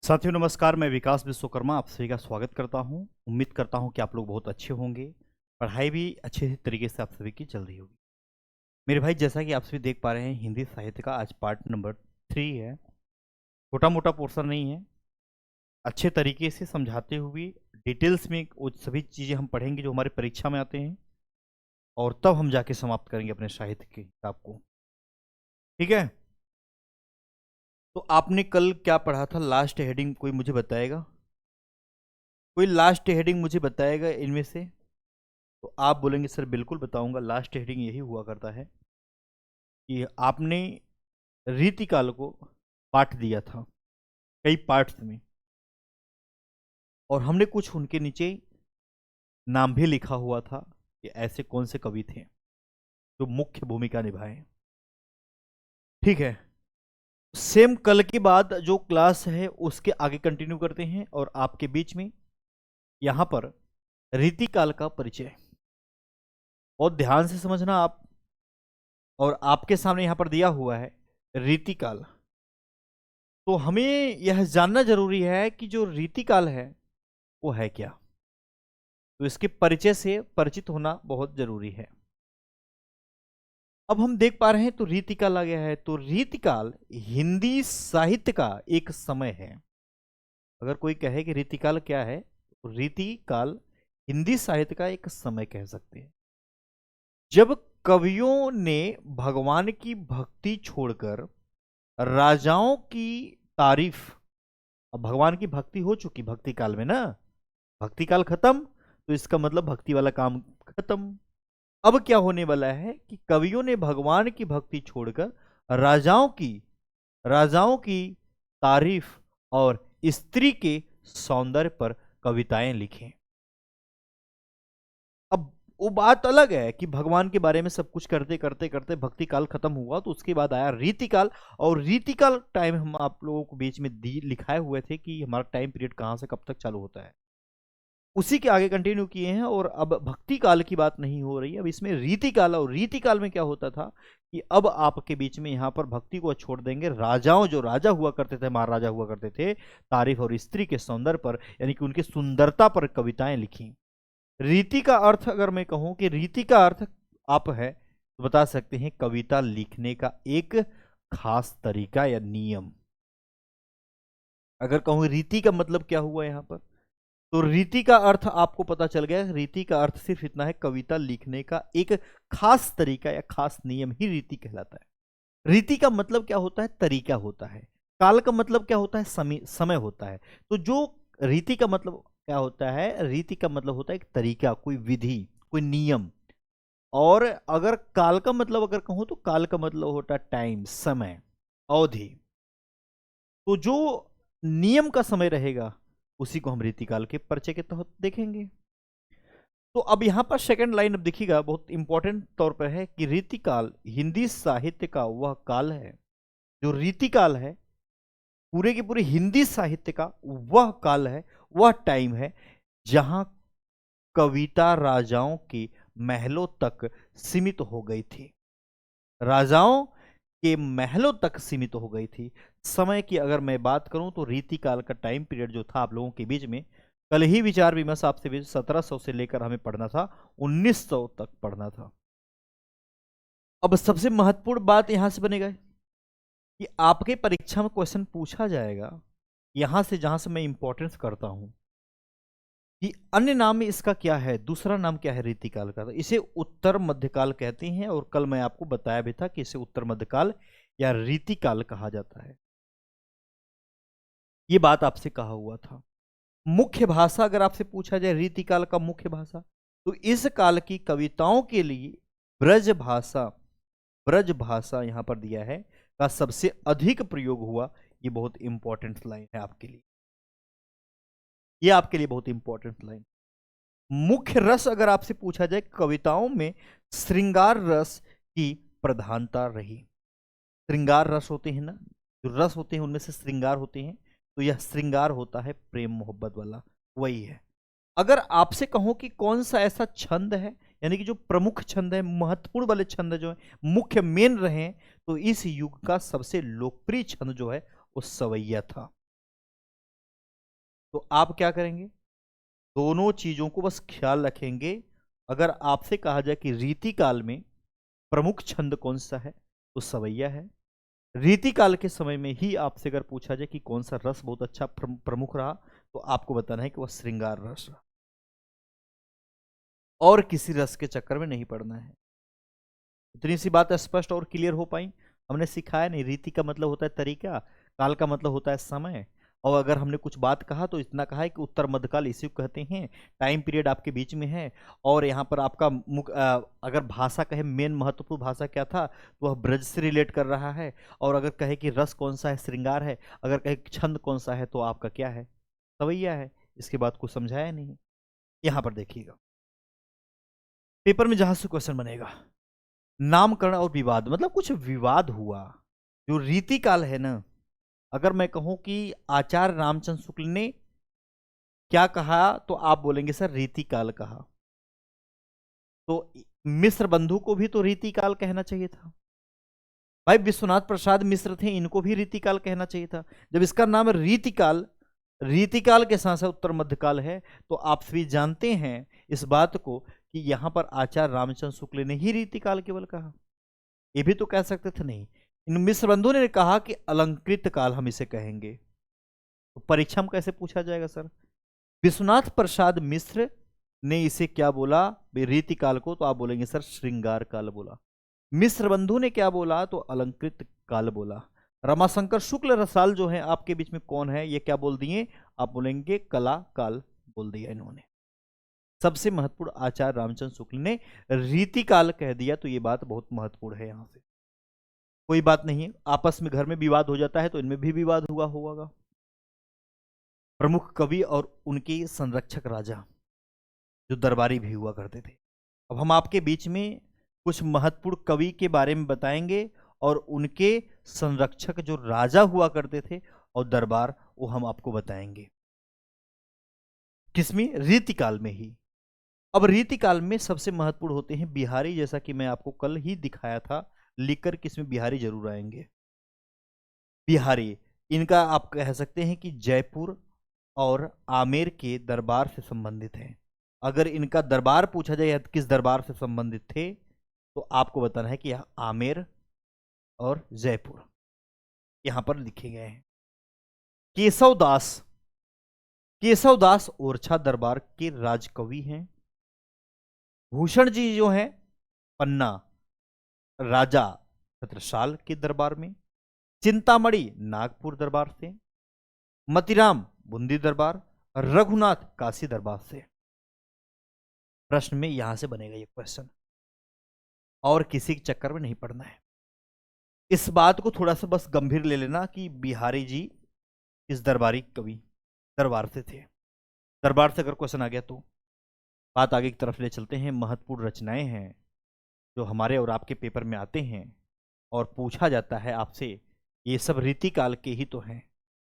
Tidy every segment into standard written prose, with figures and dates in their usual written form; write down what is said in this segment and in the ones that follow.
साथियों नमस्कार, मैं विकास विश्वकर्मा आप सभी का स्वागत करता हूं। उम्मीद करता हूं कि आप लोग बहुत अच्छे होंगे। पढ़ाई भी अच्छे तरीके से आप सभी की चल रही होगी। मेरे भाई, जैसा कि आप सभी देख पा रहे हैं, हिंदी साहित्य का आज पार्ट नंबर 3 है। छोटा मोटा पोर्शन नहीं है, अच्छे तरीके से समझाते हुए डिटेल्स में वो सभी चीज़ें हम पढ़ेंगे जो हमारे परीक्षा में आते हैं, और तब हम जाके समाप्त करेंगे अपने साहित्य की किताब को। ठीक है, तो आपने कल क्या पढ़ा था? लास्ट हेडिंग कोई मुझे बताएगा? कोई लास्ट हेडिंग मुझे बताएगा इनमें से? तो आप बोलेंगे सर बिल्कुल बताऊंगा। लास्ट हेडिंग यही हुआ करता है कि आपने रीतिकाल को बांट दिया था कई पार्ट्स में, और हमने कुछ उनके नीचे नाम भी लिखा हुआ था कि ऐसे कौन से कवि थे जो मुख्य भूमिका निभाए। ठीक है, सेम कल के बाद जो क्लास है उसके आगे कंटिन्यू करते हैं, और आपके बीच में यहां पर रीतिकाल का परिचय बहुत ध्यान से समझना आप। और आपके सामने यहां पर दिया हुआ है रीतिकाल। तो हमें यह जानना जरूरी है कि जो रीतिकाल है वो है क्या। तो इसके परिचय से परिचित होना बहुत जरूरी है। अब हम देख पा रहे हैं तो रीतिकाल आ गया है। तो रीतिकाल हिंदी साहित्य का एक समय है। अगर कोई कहे कि रीतिकाल क्या है, तो रीतिकाल हिंदी साहित्य का एक समय कह सकते हैं, जब कवियों ने भगवान की भक्ति छोड़कर राजाओं की तारीफ। अब भगवान की भक्ति हो चुकी भक्ति काल में ना, भक्ति काल खत्म, तो इसका मतलब भक्ति वाला काम खत्म। अब क्या होने वाला है कि कवियों ने भगवान की भक्ति छोड़कर राजाओं की राजाओं की तारीफ और स्त्री के सौंदर्य पर कविताएं लिखें। अब वो बात अलग है कि भगवान के बारे में सब कुछ करते करते करते भक्ति काल खत्म हुआ, तो उसके बाद आया रीतिकाल। और रीतिकाल टाइम हम आप लोगों को बीच में लिखाए हुए थे कि हमारा टाइम पीरियड कहां से कब तक चालू होता है, उसी के आगे कंटिन्यू किए हैं। और अब भक्ति काल की बात नहीं हो रही है, अब इसमें रीतिकाल। और रीतिकाल में क्या होता था कि अब आपके बीच में यहां पर भक्ति को छोड़ देंगे, राजाओं जो राजा हुआ करते थे, महाराजा हुआ करते थे, तारीफ और स्त्री के सौंदर्य पर, यानी कि उनकी सुंदरता पर कविताएं लिखी। रीति का अर्थ अगर मैं कहूं कि रीति का अर्थ आप है, तो बता सकते हैं कविता लिखने का एक खास तरीका या नियम। अगर कहूं रीति का मतलब क्या हुआ यहां पर, तो रीति का अर्थ आपको पता चल गया। रीति का अर्थ सिर्फ इतना है, कविता लिखने का एक खास तरीका या खास नियम ही रीति कहलाता है। रीति का मतलब क्या होता है? तरीका होता है। काल का मतलब क्या होता है? समय होता है। तो जो रीति का मतलब क्या होता है? रीति का मतलब होता है एक तरीका, कोई विधि, कोई नियम। और अगर काल का मतलब अगर कहूं, तो काल का मतलब होता है टाइम, समय, अवधि। तो जो नियम का समय रहेगा उसी को हम रीतिकाल के परिचय के तहत देखेंगे। तो अब यहां पर सेकंड लाइन अब देखिएगा, बहुत इंपॉर्टेंट तौर पर है कि रीतिकाल हिंदी साहित्य का वह काल है, जो रीतिकाल है पूरे के पूरे हिंदी साहित्य का वह काल है, वह टाइम है जहां कविता राजाओं के महलों तक सीमित हो गई थी। राजाओं के महलों तक सीमित हो गई थी। समय की अगर मैं बात करूं, तो रीतिकाल का टाइम पीरियड जो था आप लोगों के बीच में, कल ही विचार विमर्श आपसे बीच 1700 से लेकर हमें पढ़ना था 1900 तक पढ़ना था। अब सबसे महत्वपूर्ण बात यहां से बनेगा कि आपके परीक्षा में क्वेश्चन पूछा जाएगा, यहां से जहां से मैं इंपॉर्टेंस करता हूं कि अन्य नाम में इसका क्या है, दूसरा नाम क्या है रीतिकाल का। तो इसे उत्तर मध्यकाल कहते हैं, और कल मैं आपको बताया भी था कि इसे उत्तर मध्यकाल या रीतिकाल कहा जाता है। ये बात आपसे कहा हुआ था। मुख्य भाषा अगर आपसे पूछा जाए रीतिकाल का मुख्य भाषा, तो इस काल की कविताओं के लिए ब्रज भाषा यहां पर दिया है का सबसे अधिक प्रयोग हुआ। ये बहुत इंपॉर्टेंट लाइन है आपके लिए, ये आपके लिए बहुत इंपॉर्टेंट लाइन। मुख्य रस अगर आपसे पूछा जाए, कविताओं में श्रृंगार रस की प्रधानता रही। श्रृंगार रस होते हैं ना, जो रस होते हैं उनमें से श्रृंगार होते हैं, तो यह श्रृंगार होता है प्रेम मोहब्बत वाला, वही है। अगर आपसे कहूं कि कौन सा ऐसा छंद है, यानी कि जो प्रमुख छंद है, महत्वपूर्ण वाले छंद जो है, मुख्य मेन रहे, तो इस युग का सबसे लोकप्रिय छंद जो है वो सवैया था। तो आप क्या करेंगे, दोनों चीजों को बस ख्याल रखेंगे। अगर आपसे कहा जाए कि रीति काल में प्रमुख छंद कौन सा है, तो सवैया है। रीति काल के समय में ही आपसे अगर पूछा जाए कि कौन सा रस बहुत अच्छा प्रमुख रहा, तो आपको बताना है कि वह श्रृंगार रस रहा, और किसी रस के चक्कर में नहीं पड़ना है। इतनी सी बात स्पष्ट और क्लियर हो पाई। हमने सिखाया नहीं, रीति का मतलब होता है तरीका, काल का मतलब होता है समय। और अगर हमने कुछ बात कहा तो इतना कहा है कि उत्तर मध्यकाल इसी को कहते हैं, टाइम पीरियड आपके बीच में है। और यहाँ पर आपका अगर भाषा कहे मेन महत्वपूर्ण भाषा क्या था, तो वह ब्रज से रिलेट कर रहा है। और अगर कहे कि रस कौन सा है, श्रृंगार है। अगर कहे छंद कौन सा है, तो आपका क्या है, सवैया है। इसके बाद कुछ समझाया नहीं। यहाँ पर देखिएगा, पेपर में जहां से क्वेश्चन बनेगा, नामकरण और विवाद, मतलब कुछ विवाद हुआ, जो रीति काल है ना। अगर मैं कहूं कि आचार्य रामचंद्र शुक्ल ने क्या कहा, तो आप बोलेंगे सर रीति काल कहा। तो मिश्र बंधु को भी तो रीति काल कहना चाहिए था। भाई विश्वनाथ प्रसाद मिश्र थे, इनको भी रीति काल कहना चाहिए था। जब इसका नाम रीति काल के साथ साथ उत्तर मध्यकाल है, तो आप सभी जानते हैं इस बात को कि यहां पर आचार्य रामचंद्र शुक्ल ने ही रीति काल केवल कहा। ये भी तो कह सकते थे नहीं। इन मिश्र बंधु ने कहा कि अलंकृत काल हम इसे कहेंगे। तो परीक्षा में कैसे पूछा जाएगा सर, विश्वनाथ प्रसाद मिश्र ने इसे क्या बोला रीति काल को, तो आप बोलेंगे सर श्रृंगार काल बोला। मिश्र बंधु ने क्या बोला, तो अलंकृत काल बोला। रमाशंकर शुक्ल रसाल जो है आपके बीच में कौन है, ये क्या बोल दिए, आप बोलेंगे कला काल बोल दिया इन्होंने। सबसे महत्वपूर्ण आचार्य रामचंद्र शुक्ल ने रीति काल कह दिया, तो ये बात बहुत महत्वपूर्ण है। यहां से कोई बात नहीं, आपस में घर में विवाद हो जाता है, तो इनमें भी विवाद हुआ होगा। प्रमुख कवि और उनके संरक्षक राजा, जो दरबारी भी हुआ करते थे। अब हम आपके बीच में कुछ महत्वपूर्ण कवि के बारे में बताएंगे, और उनके संरक्षक जो राजा हुआ करते थे और दरबार, वो हम आपको बताएंगे। किसमें, रीतिकाल में ही। अब रीतिकाल में सबसे महत्वपूर्ण होते हैं बिहारी, जैसा कि मैं आपको कल ही दिखाया था लिखकर, किसमें बिहारी जरूर आएंगे। बिहारी, इनका आप कह सकते हैं कि जयपुर और आमेर के दरबार से संबंधित हैं। अगर इनका दरबार पूछा जाए किस दरबार से संबंधित थे, तो आपको बताना है कि यह आमेर और जयपुर यहां पर लिखे गए हैं। केशवदास, केशवदास ओरछा दरबार के राजकवि हैं। भूषण जी जो हैं पन्ना राजा छत्रसाल के दरबार में। चिंतामणि नागपुर दरबार से। मतीराम बूंदी दरबार। रघुनाथ काशी दरबार से। प्रश्न में यहां से बनेगा ये क्वेश्चन, और किसी के चक्कर में नहीं पड़ना है। इस बात को थोड़ा सा बस गंभीर ले लेना कि बिहारी जी इस दरबारी कवि दरबार से थे। दरबार से अगर क्वेश्चन आ गया तो बात आगे की तरफ ले चलते हैं। महत्वपूर्ण रचनाएं हैं जो हमारे और आपके पेपर में आते हैं, और पूछा जाता है आपसे, ये सब रीतिकाल के ही तो हैं।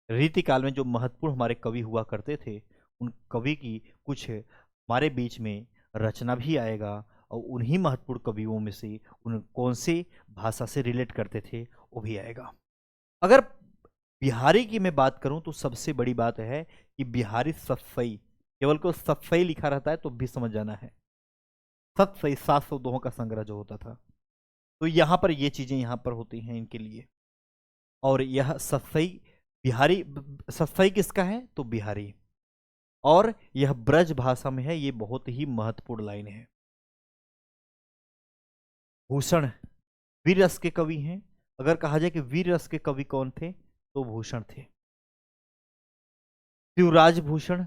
रीतिकाल में जो महत्वपूर्ण हमारे कवि हुआ करते थे, उन कवि की कुछ हमारे बीच में रचना भी आएगा, और उन्हीं महत्वपूर्ण कवियों में से उन कौन से भाषा से रिलेट करते थे वो भी आएगा। अगर बिहारी की मैं बात करूं, तो सबसे बड़ी बात है कि बिहारी सतसई, केवल को सतसई लिखा रहता है तो भी समझ जाना है। सतसई 700 दोहों का संग्रह जो होता था, तो यहां पर ये चीजें यहां पर होती हैं इनके लिए। और यह सतसई बिहारी, सतसई किसका है, तो बिहारी, और यह ब्रज भाषा में है। ये बहुत ही महत्वपूर्ण लाइन है। भूषण वीर रस के कवि हैं। अगर कहा जाए कि वीर रस के कवि कौन थे, तो भूषण थे। शिवराज भूषण,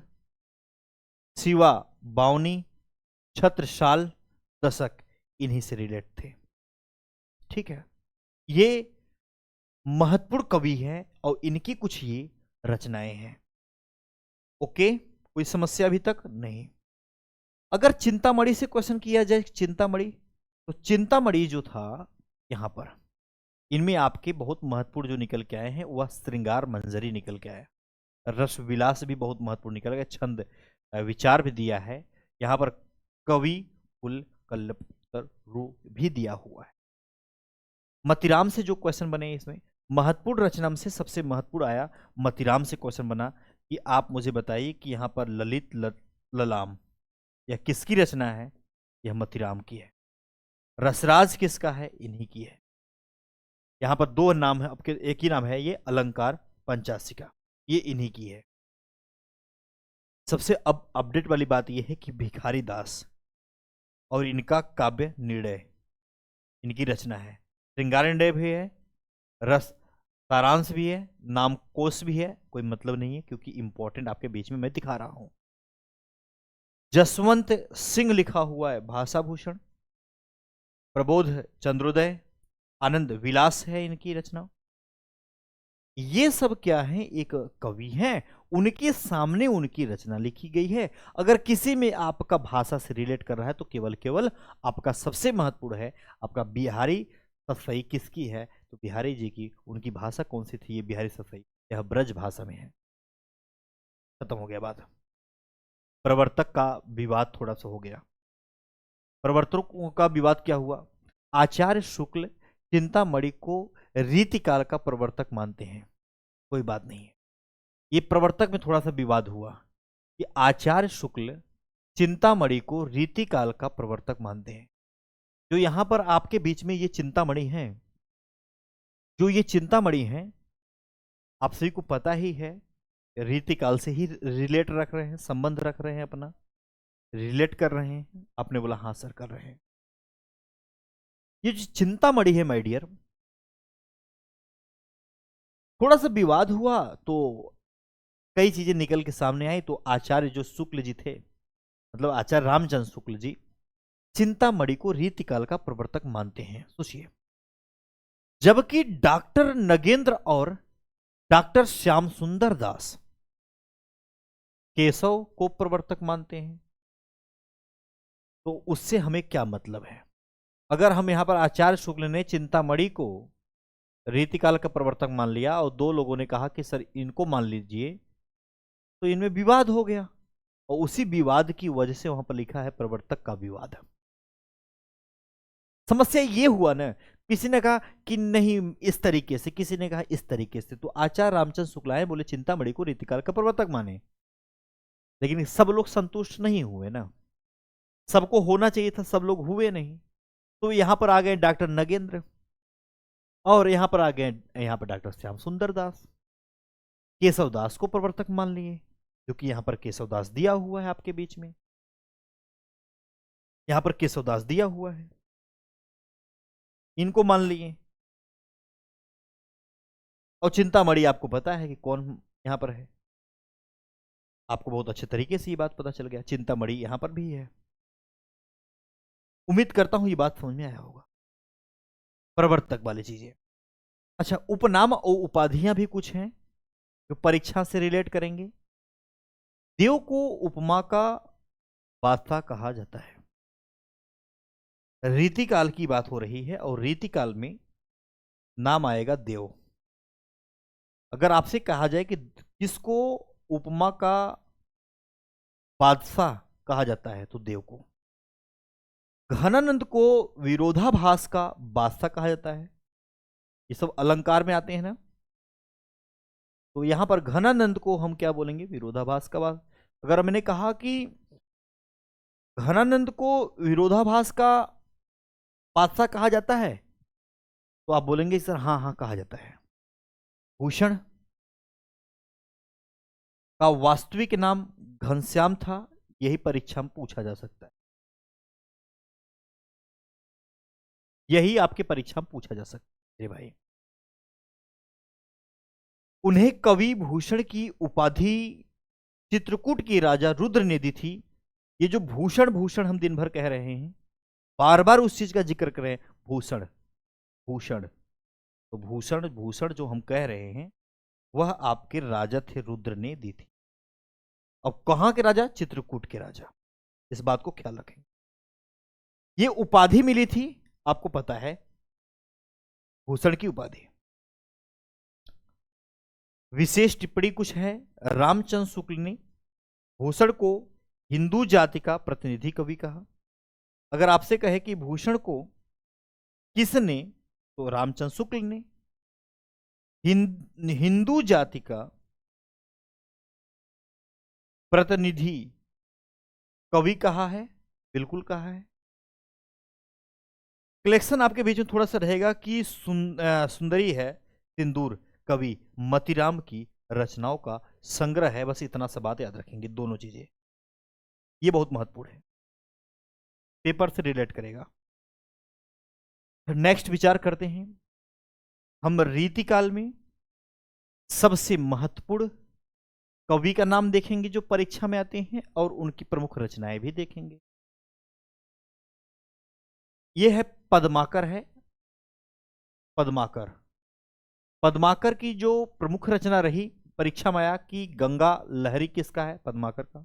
शिवा बावनी, छत्रसाल दशक, इन्हीं से रिलेट थे। ठीक है, ये महत्वपूर्ण कवि हैं और इनकी कुछ ये रचनाएं हैं। ओके, कोई समस्या अभी तक नहीं। अगर चिंतामणि से क्वेश्चन किया जाए, चिंतामणि, तो चिंतामणि जो था यहां पर, इनमें आपके बहुत महत्वपूर्ण जो निकल के आए हैं, वह श्रृंगार मंजरी निकल के आया। रस विलास भी बहुत महत्वपूर्ण निकल गया। छंद विचार भी दिया है यहां पर। कवि कुल कल्लतर रू भी दिया हुआ है। मतीराम से जो क्वेश्चन बने, इसमें महत्वपूर्ण रचना में से सबसे महत्वपूर्ण आया, मतीराम से क्वेश्चन बना कि आप मुझे बताइए कि यहाँ पर ललित ललाम यह किसकी रचना है? यह मतीराम की है। रसराज किसका है? इन्हीं की है। यहाँ पर दो नाम है, आपके एक ही नाम है, ये अलंकार पंचाशिका, ये इन्हीं की है। सबसे अब अपडेट वाली बात यह है कि भिखारी दास और इनका काव्य निर्णय इनकी रचना है। श्रृंगार निर्णय भी है, रस सारांश भी है, नाम कोश भी है। कोई मतलब नहीं है क्योंकि इंपॉर्टेंट आपके बीच में मैं दिखा रहा हूं। जसवंत सिंह लिखा हुआ है भाषा भूषण, प्रबोध चंद्रोदय, आनंद विलास है इनकी रचना। ये सब क्या है? एक कवि हैं, उनके सामने उनकी रचना लिखी गई है। अगर किसी में आपका भाषा से रिलेट कर रहा है तो केवल केवल आपका सबसे महत्वपूर्ण है आपका बिहारी सतसई किसकी है? तो बिहारी जी की। उनकी भाषा कौन सी थी? ये बिहारी सतसई, यह ब्रज भाषा में है। खत्म हो गया बात। प्रवर्तक का विवाद थोड़ा सा हो गया। प्रवर्तकों का विवाद क्या हुआ? आचार्य शुक्ल चिंतामणि को रीतिकाल का प्रवर्तक मानते हैं। कोई बात नहीं है, ये प्रवर्तक में थोड़ा सा विवाद हुआ कि आचार्य शुक्ल चिंतामणि को रीतिकाल का प्रवर्तक मानते हैं। जो यहां पर आपके बीच में ये चिंतामणि है, जो ये चिंतामणि है, आप सभी को पता ही है, रीतिकाल से ही रिलेट रख रहे हैं, संबंध रख रहे हैं, अपना रिलेट कर रहे हैं। आपने बोला हाँ सर कर रहे हैं। ये जो चिंतामणि है माय डियर, थोड़ा सा विवाद हुआ तो कई चीजें निकल के सामने आई। तो आचार्य जो शुक्ल जी थे, मतलब आचार्य रामचंद्र शुक्ल जी, चिंतामणि को रीतिकाल का प्रवर्तक मानते हैं। सोचिए, जबकि डॉक्टर नगेंद्र और डॉक्टर श्याम सुंदर दास केशव को प्रवर्तक मानते हैं। तो उससे हमें क्या मतलब है? अगर हम यहां पर आचार्य शुक्ल ने चिंतामणि को रीतिकाल का प्रवर्तक मान लिया और दो लोगों ने कहा कि सर इनको मान लीजिए, तो इनमें विवाद हो गया और उसी विवाद की वजह से वहां पर लिखा है प्रवर्तक का विवाद। समस्या ये हुआ ना, किसी ने कहा कि नहीं इस तरीके से, किसी ने कहा इस तरीके से। तो आचार्य रामचंद्र शुक्ला बोले चिंतामणि को रीतिकाल का प्रवर्तक माने, लेकिन सब लोग संतुष्ट नहीं हुए ना। सबको होना चाहिए था, सब लोग हुए नहीं। तो यहां पर आ गए डॉक्टर नगेंद्र और यहां पर आ गए यहां पर डॉक्टर श्याम सुंदर दास, केशव दास को प्रवर्तक मान लिए, क्योंकि यहां पर केशव दास दिया हुआ है आपके बीच में, यहां पर केशव दास दिया हुआ है, इनको मान लिए। और चिंतामणि आपको पता है कि कौन यहां पर है, आपको बहुत अच्छे तरीके से ये बात पता चल गया, चिंतामणि यहां पर भी है। उम्मीद करता हूं ये बात समझ में आया होगा, प्रवर्तक वाली चीजें। अच्छा, उपनाम और उपाधियां भी कुछ हैं जो परीक्षा से रिलेट करेंगे। देव को उपमा का बादशाह कहा जाता है। रीतिकाल की बात हो रही है और रीतिकाल में नाम आएगा देव। अगर आपसे कहा जाए कि किसको उपमा का बादशाह कहा जाता है, तो देव को। घनानंद को विरोधाभास का बादशाह कहा जाता है। ये सब अलंकार में आते हैं ना। तो यहां पर घनानंद को हम क्या बोलेंगे? विरोधाभास का बादशाह। अगर मैंने कहा कि घनानंद को विरोधाभास का बादशाह कहा जाता है, तो आप बोलेंगे सर हाँ हाँ कहा जाता है। भूषण का वास्तविक नाम घनश्याम था, यही परीक्षा में पूछा जा सकता है, यही आपके परीक्षा में पूछा जा सकता है भाई। उन्हें कवि भूषण की उपाधि चित्रकूट के राजा रुद्र ने दी थी। ये जो भूषण भूषण हम दिन भर कह रहे हैं, बार बार उस चीज का जिक्र कर रहे हैं, भूषण भूषण। तो भूषण भूषण जो हम कह रहे हैं वह आपके राजा थे, रुद्र ने दी थी। अब कहां के राजा? चित्रकूट के राजा। इस बात को ख्याल रखें। ये उपाधि मिली थी, आपको पता है, भूषण की उपाधि। विशेष टिप्पणी कुछ है। रामचंद्र शुक्ल ने भूषण को हिंदू जाति का प्रतिनिधि कवि कहा। अगर आपसे कहे कि भूषण को किसने, तो रामचंद्र शुक्ल ने। हिंदू जाति का प्रतिनिधि कवि कहा है, बिल्कुल कहा है। कलेक्शन आपके बीच में थोड़ा सा रहेगा कि सुंदरी है सिंदूर कवि मतीराम की रचनाओं का संग्रह है। बस इतना सा बात याद रखेंगे, दोनों चीजें, ये बहुत महत्वपूर्ण है, पेपर से रिलेट करेगा। नेक्स्ट विचार करते हैं हम रीतिकाल में सबसे महत्वपूर्ण कवि का नाम देखेंगे जो परीक्षा में आते हैं, और उनकी प्रमुख रचनाएं भी देखेंगे। यह है पद्माकर है, पद्माकर। पद्माकर की जो प्रमुख रचना रही परीक्षा में आया कि गंगा लहरी किसका है, पद्माकर का।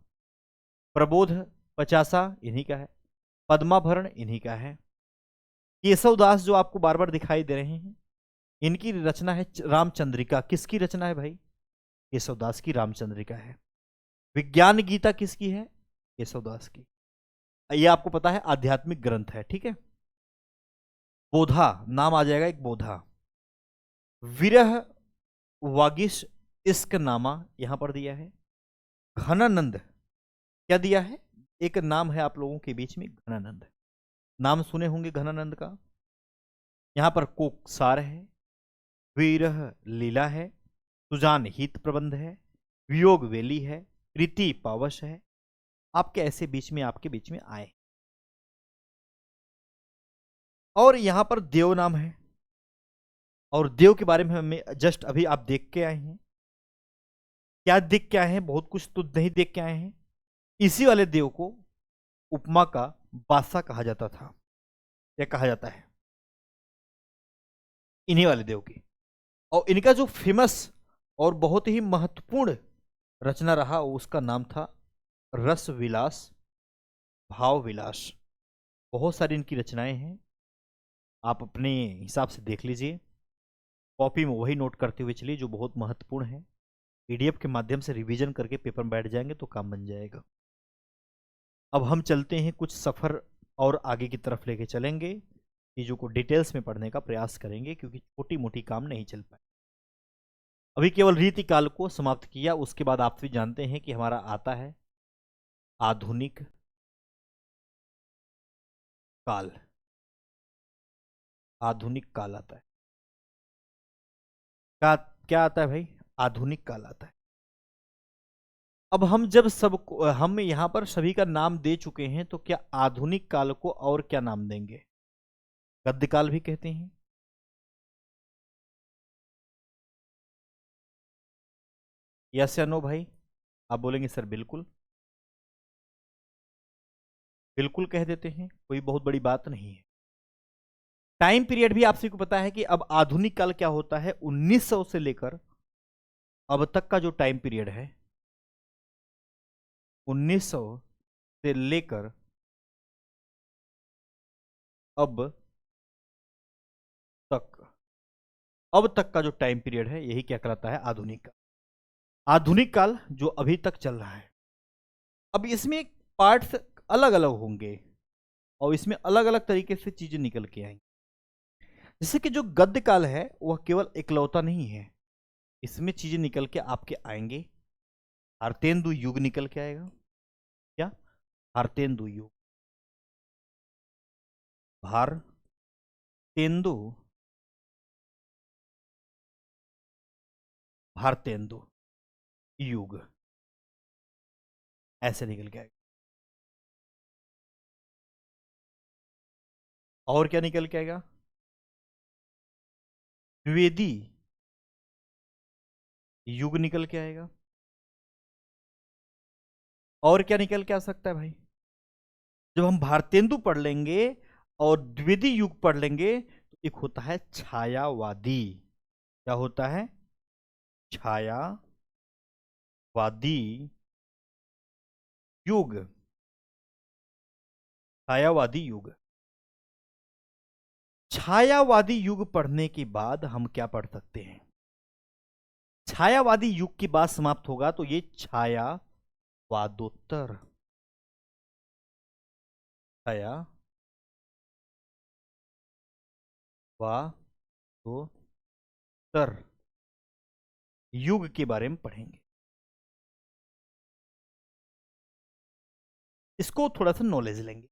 प्रबोध पचासा इन्हीं का है। पद्माभरण इन्हीं का है। केशवदास जो आपको बार बार दिखाई दे रहे हैं, इनकी रचना है रामचंद्रिका। किसकी रचना है भाई? केशवदास की रामचंद्रिका है। विज्ञान गीता किसकी है? केशवदास की। ये आपको पता है आध्यात्मिक ग्रंथ है, ठीक है। बोधा नाम आ जाएगा, एक बोधा। विरह वागिश इश्क नामा यहां पर दिया है। घनानंद क्या दिया है? एक नाम है आप लोगों के बीच में, घनानंद। नाम सुने होंगे घनानंद का। यहां पर कोकसार है, विरह लीला है, सुजान हित प्रबंध है, वियोग वेली है, प्रीति पावश है। आपके ऐसे बीच में, आपके बीच में आए। और यहां पर देव नाम है, और देव के बारे में हमें जस्ट अभी आप देख के आए हैं। क्या देख के आए हैं? बहुत कुछ तो नहीं देख के आए हैं। इसी वाले देव को उपमा का बादशाह कहा जाता था, या कहा जाता है, इन्हीं वाले देव की। और इनका जो फेमस और बहुत ही महत्वपूर्ण रचना रहा उसका नाम था रस विलास, भाव विलास। बहुत सारी इनकी रचनाएं हैं, आप अपने हिसाब से देख लीजिए। कॉपी में वही नोट करते हुए चलिए जो बहुत महत्वपूर्ण है। पीडीएफ के माध्यम से रिवीजन करके पेपर में बैठ जाएंगे तो काम बन जाएगा। अब हम चलते हैं कुछ सफ़र और आगे की तरफ लेके चलेंगे, चीज़ों को डिटेल्स में पढ़ने का प्रयास करेंगे, क्योंकि छोटी मोटी काम नहीं चल पाए। अभी केवल रीतिकाल को समाप्त किया, उसके बाद आप भी जानते हैं कि हमारा आता है आधुनिक काल। आधुनिक काल आता है। क्या क्या आता है भाई? आधुनिक काल आता है। अब हम जब हम यहां पर सभी का नाम दे चुके हैं, तो क्या आधुनिक काल को और क्या नाम देंगे? गद्य काल भी कहते हैं। यस या नो भाई? आप बोलेंगे सर बिल्कुल। बिल्कुल कह देते हैं, कोई बहुत बड़ी बात नहीं है। टाइम पीरियड भी आप सभी को पता है कि अब आधुनिक काल क्या होता है, 1900 से लेकर अब तक का जो टाइम पीरियड है, 1900 से लेकर अब तक, अब तक का जो टाइम पीरियड है, यही क्या कहलाता है? आधुनिक काल। आधुनिक काल जो अभी तक चल रहा है। अब इसमें पार्ट्स अलग अलग होंगे, और इसमें अलग अलग तरीके से चीजें निकल के आएंगी। जैसे कि जो गद्य काल है वह केवल इकलौता नहीं है, इसमें चीजें निकल के आपके आएंगे। भारतेंदु युग निकल के आएगा। क्या? भारतेंदु युग। भारतेंदु, भारतेंदु युग ऐसे निकल के आएगा। और क्या निकल के आएगा? द्विवेदी युग निकल के आएगा। और क्या निकल के आ सकता है भाई? जब हम भारतेंदु पढ़ लेंगे और द्विवेदी युग पढ़ लेंगे, तो एक होता है छायावादी। क्या होता है? छायावादी युग। छायावादी युग। छायावादी युग पढ़ने के बाद हम क्या पढ़ सकते हैं? छायावादी युग की बात समाप्त होगा तो ये छायावादोत्तर, छायावादोत्तर युग के बारे में पढ़ेंगे। इसको थोड़ा सा नॉलेज लेंगे।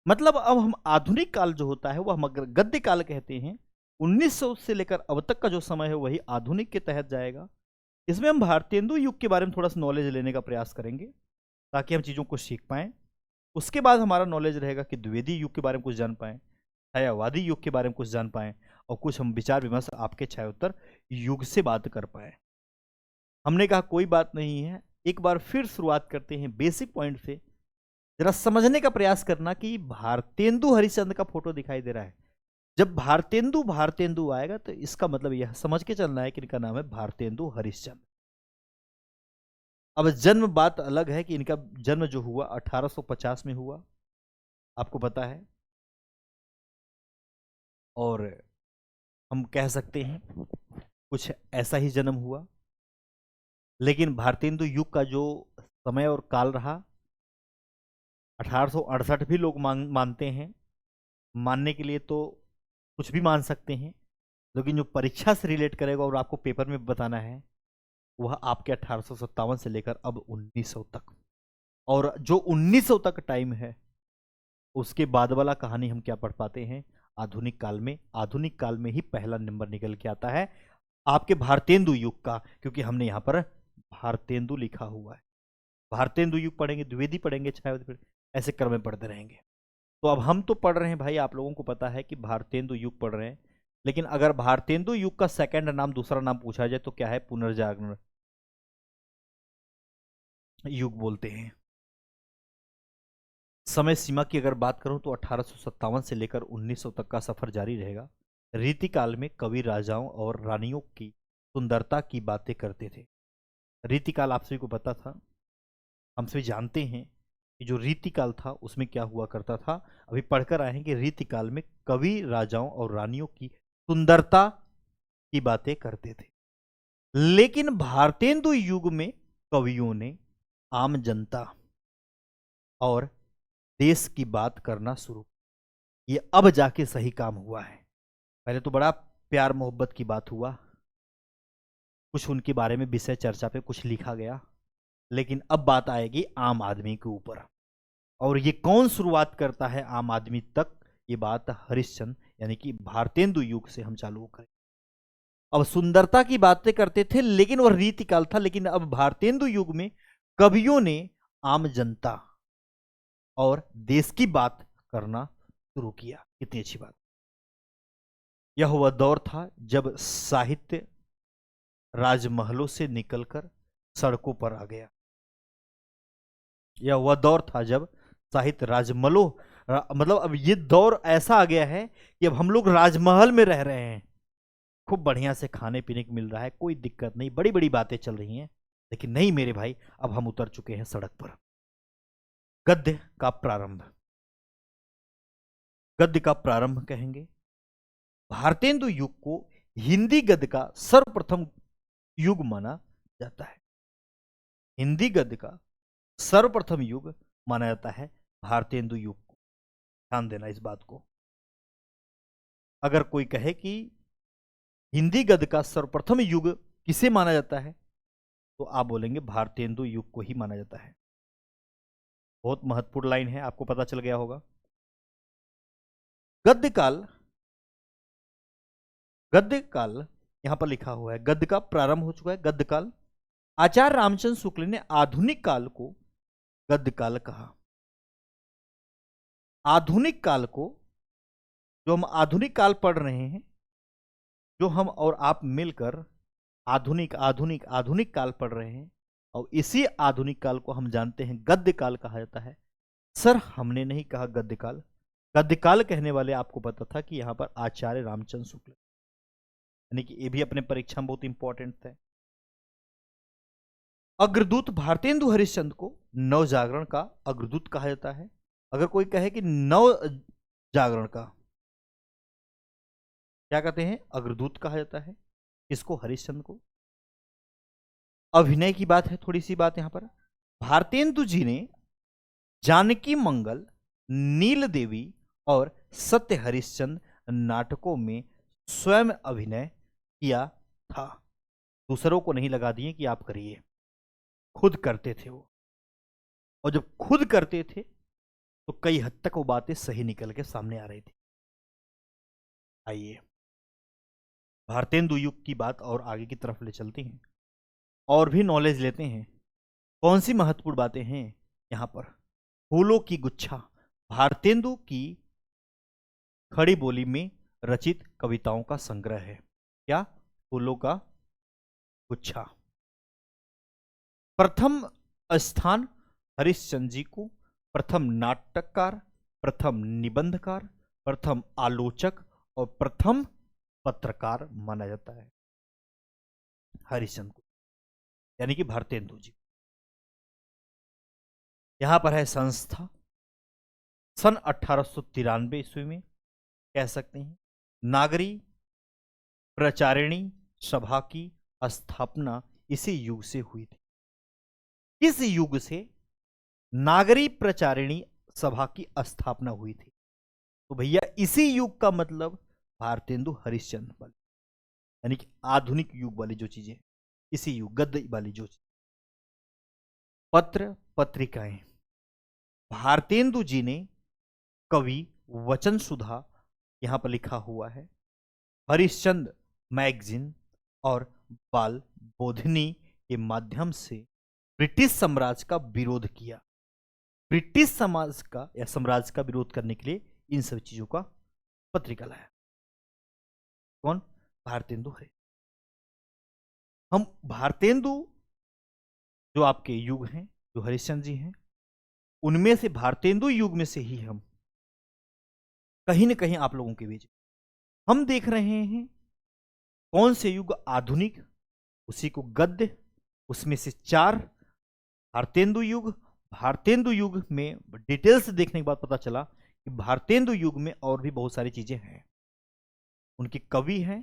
मतलब अब हम आधुनिक काल जो होता है वो हम अगर गद्य काल कहते हैं, 1900 से लेकर अब तक का जो समय है वही आधुनिक के तहत जाएगा। इसमें हम भारतेंदु युग के बारे में थोड़ा सा नॉलेज लेने का प्रयास करेंगे ताकि हम चीज़ों को सीख पाएं। उसके बाद हमारा नॉलेज रहेगा कि द्विवेदी युग के बारे में कुछ जान पाएं, छायावादी युग के बारे में कुछ जान पाएं, और कुछ हम विचार विमर्श आपके छायोत्तर युग से बात कर पाए। हमने कहा कोई बात नहीं है, एक बार फिर शुरुआत करते हैं बेसिक पॉइंट से। जरा समझने का प्रयास करना कि भारतेंदु हरिश्चंद्र का फोटो दिखाई दे रहा है। जब भारतेंदु भारतेंदु आएगा तो इसका मतलब यह समझ के चलना है कि इनका नाम है भारतेंदु हरिश्चंद्र। अब जन्म बात अलग है कि इनका जन्म जो हुआ 1850 में हुआ, आपको पता है, और हम कह सकते हैं कुछ ऐसा ही जन्म हुआ। लेकिन भारतेंदु युग का जो समय और काल रहा, 1868 भी लोग मानते हैं। मानने के लिए तो कुछ भी मान सकते हैं, लेकिन जो परीक्षा से रिलेट करेगा और आपको पेपर में बताना है वह आपके 1857 से लेकर अब 1900 तक। और जो 1900 तक टाइम है उसके बाद वाला कहानी हम क्या पढ़ पाते हैं आधुनिक काल में। आधुनिक काल में ही पहला नंबर निकल के आता है आपके भारतेंदु युग का, क्योंकि हमने यहां पर भारतेंदु लिखा हुआ है। भारतेंदु युग पढ़ेंगे, द्विवेदी पढ़ेंगे, छायावादी पढ़ेंगे, ऐसे क्रम में पढ़ते रहेंगे। तो अब हम तो पढ़ रहे हैं भाई, आप लोगों को पता है कि भारतेंदु युग पढ़ रहे हैं, लेकिन अगर भारतेंदु युग का सेकंड नाम, दूसरा नाम पूछा जाए तो क्या है, पुनर्जागरण युग बोलते हैं। समय सीमा की अगर बात करूं तो 1857 से लेकर 1900 तक का सफर जारी रहेगा। रीतिकाल में कवि राजाओं और रानियों की सुंदरता की बातें करते थे। रीतिकाल आप सभी को पता था, हम सभी जानते हैं कि जो रीतिकाल था उसमें क्या हुआ करता था। अभी पढ़कर आए हैं कि रीतिकाल में कवि राजाओं और रानियों की सुंदरता की बातें करते थे। लेकिन भारतेंदु युग में कवियों ने आम जनता और देश की बात करना शुरू, ये अब जाके सही काम हुआ है। पहले तो बड़ा प्यार मोहब्बत की बात हुआ, कुछ उनके बारे में विषय चर्चा पे कुछ लिखा गया, लेकिन अब बात आएगी आम आदमी के ऊपर। और ये कौन शुरुआत करता है आम आदमी तक, ये बात हरिश्चंद्र यानी कि भारतेंदु युग से हम चालू करें। अब सुंदरता की बातें करते थे लेकिन वह रीतिकाल था, लेकिन अब भारतेंदु युग में कवियों ने आम जनता और देश की बात करना शुरू किया। कितनी अच्छी बात। यह वह दौर था जब साहित्य राजमहलों से निकलकर सड़कों पर आ गया। यह वह दौर था जब साहित्य राजमहलों, मतलब अब ये दौर ऐसा आ गया है कि अब हम लोग राजमहल में रह रहे हैं, खूब बढ़िया से खाने पीने को मिल रहा है, कोई दिक्कत नहीं, बड़ी बड़ी बातें चल रही हैं। लेकिन नहीं मेरे भाई, अब हम उतर चुके हैं सड़क पर। गद्य का प्रारंभ, गद्य का प्रारंभ कहेंगे। भारतेंदु युग को हिंदी गद्य का सर्वप्रथम युग माना जाता है। हिंदी गद्य का सर्वप्रथम युग माना जाता है भारतेंदु युग को। ध्यान देना इस बात को। अगर कोई कहे कि हिंदी गद्य का सर्वप्रथम युग किसे माना जाता है, तो आप बोलेंगे भारतेंदु युग को ही माना जाता है। बहुत महत्वपूर्ण लाइन है, आपको पता चल गया होगा। गद्य काल, गद्य काल यहां पर लिखा हुआ है, गद्य का प्रारंभ हो चुका है। गद्य काल, आचार्य रामचंद्र शुक्ल ने आधुनिक काल को गद्य काल कहा। आधुनिक काल को, जो हम आधुनिक काल पढ़ रहे हैं, जो हम और आप मिलकर आधुनिक आधुनिक आधुनिक काल पढ़ रहे हैं, और इसी आधुनिक काल को हम जानते हैं गद्य काल कहा जाता है। सर हमने नहीं कहा गद्य काल, गद्य काल कहने वाले आपको पता था कि यहां पर आचार्य रामचंद्र शुक्ल, यानी कि ये भी अपने परीक्षा में बहुत इंपॉर्टेंट थे। अग्रदूत भारतेंदु हरिश्चंद्र को नव जागरण का अग्रदूत कहा जाता है। अगर कोई कहे कि नव जागरण का क्या कहते हैं, अग्रदूत कहा जाता है इसको, हरिश्चंद्र को। अभिनय की बात है, थोड़ी सी बात यहां पर। भारतेंदु जी ने जानकी मंगल, नील देवी और सत्य हरिश्चंद्र नाटकों में स्वयं अभिनय किया था। दूसरों को नहीं लगा दिए कि आप करिए, खुद करते थे वो। और जब खुद करते थे तो कई हद तक वो बातें सही निकल के सामने आ रही थी। आइए भारतेंदु युग की बात और आगे की तरफ ले चलते हैं और भी नॉलेज लेते हैं। कौन सी महत्वपूर्ण बातें हैं यहां पर। फूलों की गुच्छा भारतेंदु की खड़ी बोली में रचित कविताओं का संग्रह है। क्या? फूलों का गुच्छा। प्रथम स्थान हरिश्चंद्र जी को प्रथम नाटककार, प्रथम निबंधकार, प्रथम आलोचक और प्रथम पत्रकार माना जाता है हरिश्चंद्र को, यानी कि भारतेंदु जी। यहां पर है संस्था सन 1893 ईस्वी में, कह सकते हैं नागरी प्रचारिणी सभा की स्थापना इसी युग से हुई थी। किस युग से नागरी प्रचारिणी सभा की स्थापना हुई थी? तो भैया इसी युग का मतलब भारतेंदु हरिश्चंद्र वाली, यानी कि आधुनिक युग वाली जो चीजें, इसी युग गद्य वाली जो चीज। पत्र पत्रिकाएं भारतेंदु जी ने कवि वचन सुधा यहां पर लिखा हुआ है, हरिश्चंद्र मैगजीन और बाल बोधिनी के माध्यम से ब्रिटिश साम्राज्य का विरोध किया। ब्रिटिश समाज का या साम्राज्य का विरोध करने के लिए इन सब चीजों का पत्रिका लाया। कौन? भारतेंदु है। हम भारतेंदु जो आपके युग हैं, जो हरिश्चंद्र जी हैं, उनमें से भारतेंदु युग में से ही हम कहीं ना कहीं आप लोगों के बीच हम देख रहे हैं कौन से युग आधुनिक, उसी को गद्य, उसमें से 4 भारतेंदु युग। भारतेंदु युग में डिटेल्स देखने के बाद पता चला कि भारतेंदु युग में और भी बहुत सारी चीजें हैं। उनके कवि हैं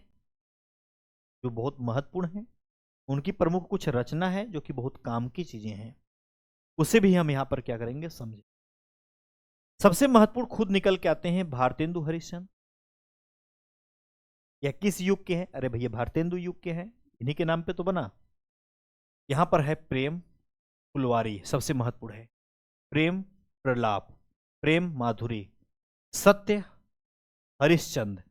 जो बहुत महत्वपूर्ण हैं, उनकी प्रमुख कुछ रचना है जो कि बहुत काम की चीजें हैं, उसे भी हम यहां पर क्या करेंगे समझें। सबसे महत्वपूर्ण खुद निकल के आते हैं भारतेंदु हरिश्चंद्र। या किस युग के हैं? अरे भैया भारतेंदु युग के हैं, इन्हीं के नाम पे तो बना। यहां पर है प्रेम फुलवारी, सबसे महत्वपूर्ण है प्रेम प्रलाप, प्रेम माधुरी, सत्य, हरिश्चंद्र,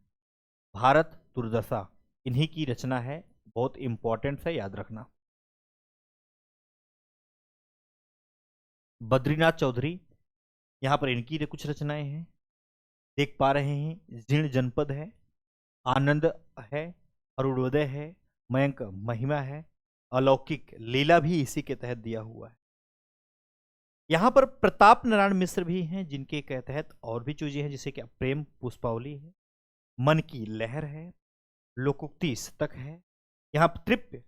भारत दुर्दशा, इन्हीं की रचना है, बहुत इंपॉर्टेंट है, याद रखना। बद्रीनाथ चौधरी, यहां पर इनकी कुछ रचनाएं हैं, देख पा रहे हैं। जीर्ण जनपद है, आनंद है, अरुणोदय है, मयंक महिमा है, अलौकिक लीला भी इसी के तहत दिया हुआ है। यहां पर प्रताप नारायण मिश्र भी हैं जिनके के तहत और भी चीजें हैं, जैसे कि प्रेम पुष्पावली है, मन की लहर है, लोकोक्ति शतक है, यहां तृप्य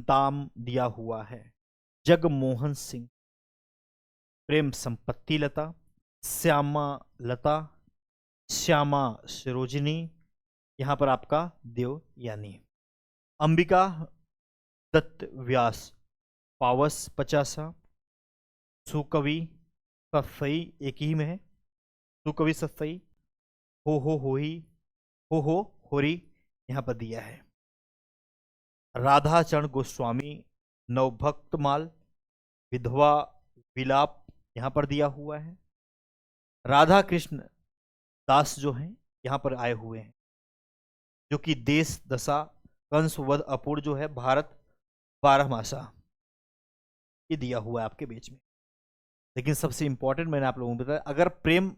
दाम दिया हुआ है, जगमोहन सिंह, प्रेम संपत्ति लता, श्यामा लता, श्यामा सरोजिनी, यहां पर आपका देवयानी, अंबिका दत्त व्यास, पावस 50, सुकवि सत्सई एक ही में है, सुकवि सत्सई, हो होही, हो होरी यहां पर दिया है। राधाचरण गोस्वामी नवभक्तमाल, विधवा विलाप यहां पर दिया हुआ है। राधा कृष्ण दास जो हैं यहां पर आए हुए हैं, जो कि देश दशा कंसवध अपूर्ण जो है, भारत 12 मासा, ये दिया हुआ है आपके बीच में। लेकिन सबसे इंपॉर्टेंट मैंने आप लोगों को बताया, अगर प्रेम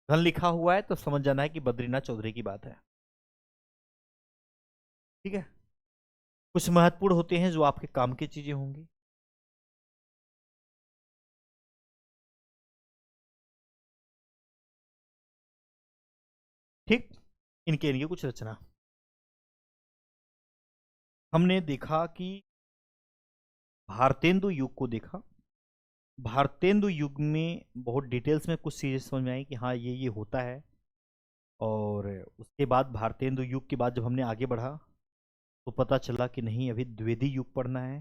धन लिखा हुआ है तो समझ जाना है कि बद्रीनाथ चौधरी की बात है। ठीक है, कुछ महत्वपूर्ण होते हैं जो आपके काम की चीजें होंगी। ठीक, इनके लिए कुछ रचना हमने देखा कि भारतेंदु युग को देखा। भारतेंदु युग में बहुत डिटेल्स में कुछ चीजें समझ में आई कि हाँ ये होता है। और उसके बाद भारतेंदु युग के बाद जब हमने आगे बढ़ा तो पता चला कि नहीं, अभी द्विवेदी युग पढ़ना है।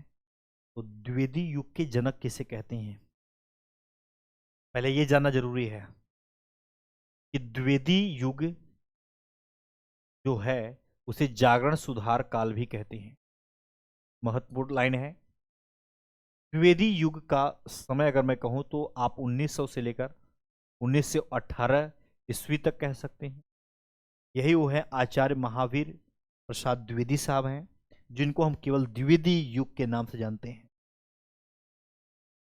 तो द्विवेदी युग के जनक किसे कहते हैं, पहले ये जानना जरूरी है कि द्विवेदी युग जो है उसे जागरण सुधार काल भी कहते हैं। महत्वपूर्ण लाइन है, द्विवेदी युग का समय अगर मैं कहूं तो आप 1900 से लेकर 1918 ईस्वी तक कह सकते हैं। यही वो है आचार्य महावीर प्रसाद द्विवेदी साहब हैं, जिनको हम केवल द्विवेदी युग के नाम से जानते हैं।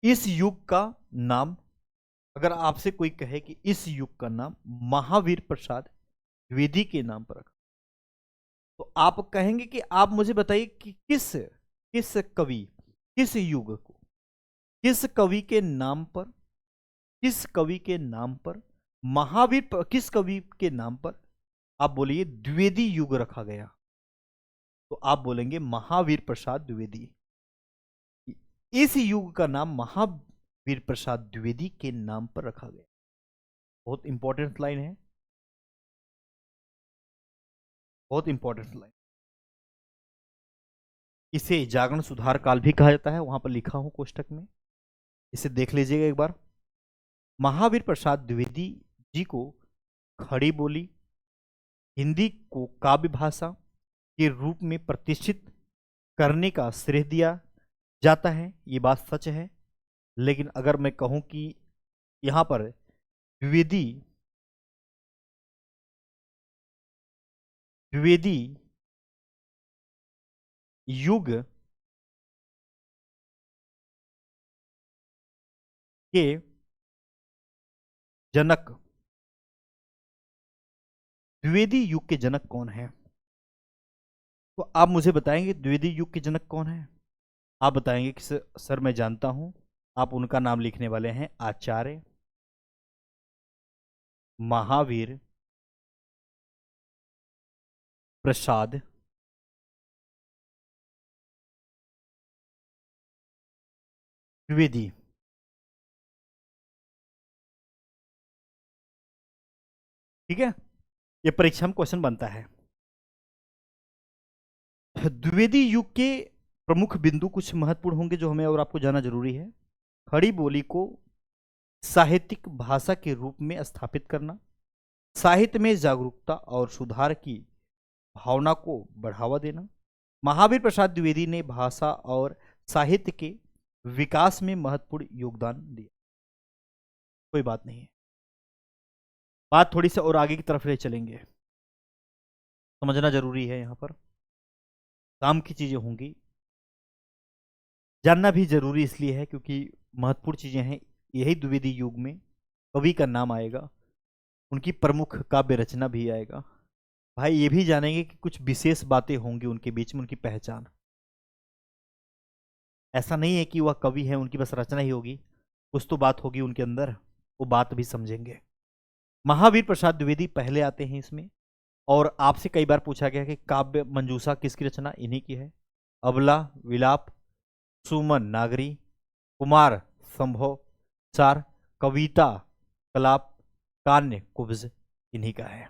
इस युग का नाम, अगर आपसे कोई कहे कि इस युग का नाम महावीर प्रसाद द्विवेदी के नाम पर रखा, तो आप कहेंगे कि आप मुझे बताइए कि किस कवि, किस युग को, किस कवि के नाम पर, किस कवि के नाम पर किस कवि के नाम पर आप बोलिए द्विवेदी युग रखा गया, तो आप बोलेंगे महावीर प्रसाद द्विवेदी। इस युग का नाम महावीर प्रसाद द्विवेदी के नाम पर रखा गया। बहुत इंपॉर्टेंट लाइन है, बहुत इंपॉर्टेंट लाइन। इसे जागरण सुधार काल भी कहा जाता है, वहां पर लिखा हूं कोष्टक में, इसे देख लीजिएगा एक बार। महावीर प्रसाद द्विवेदी जी को खड़ी बोली, हिंदी को काव्य भाषा के रूप में प्रतिष्ठित करने का श्रेय दिया जाता है, ये बात सच है। लेकिन अगर मैं कहूं कि यहां पर द्विवेदी युग के जनक, द्विवेदी युग के जनक कौन है, तो आप मुझे बताएंगे द्विवेदी युग के जनक कौन है। आप बताएंगे कि सर मैं जानता हूं, आप उनका नाम लिखने वाले हैं आचार्य महावीर प्रसाद द्विवेदी। ठीक है, ये परीक्षा में क्वेश्चन बनता है। द्विवेदी युग के प्रमुख बिंदु कुछ महत्वपूर्ण होंगे जो हमें और आपको जानना जरूरी है। खड़ी बोली को साहित्यिक भाषा के रूप में स्थापित करना, साहित्य में जागरूकता और सुधार की भावना को बढ़ावा देना। महावीर प्रसाद द्विवेदी ने भाषा और साहित्य के विकास में महत्वपूर्ण योगदान दिया। कोई बात नहीं है, बात थोड़ी सी और आगे की तरफ ले चलेंगे, समझना जरूरी है। यहां पर काम की चीजें होंगी, जानना भी जरूरी इसलिए है क्योंकि महत्वपूर्ण चीजें हैं। यही द्विवेदी युग में कवि का नाम आएगा, उनकी प्रमुख काव्य रचना भी आएगा। भाई ये भी जानेंगे कि कुछ विशेष बातें होंगी उनके बीच में, उनकी पहचान। ऐसा नहीं है कि वह कवि है उनकी बस रचना ही होगी, कुछ तो बात होगी उनके अंदर, वो बात भी समझेंगे। महावीर प्रसाद द्विवेदी पहले आते हैं इसमें। और आपसे कई बार पूछा गया कि काव्य मंजूषा किसकी रचना, इन्हीं की है। अबला, विलाप, सुमन, नागरी, कुमार संभव, चार, कविता, कलाप, कान्य, कुब्ज, इन्हीं का है।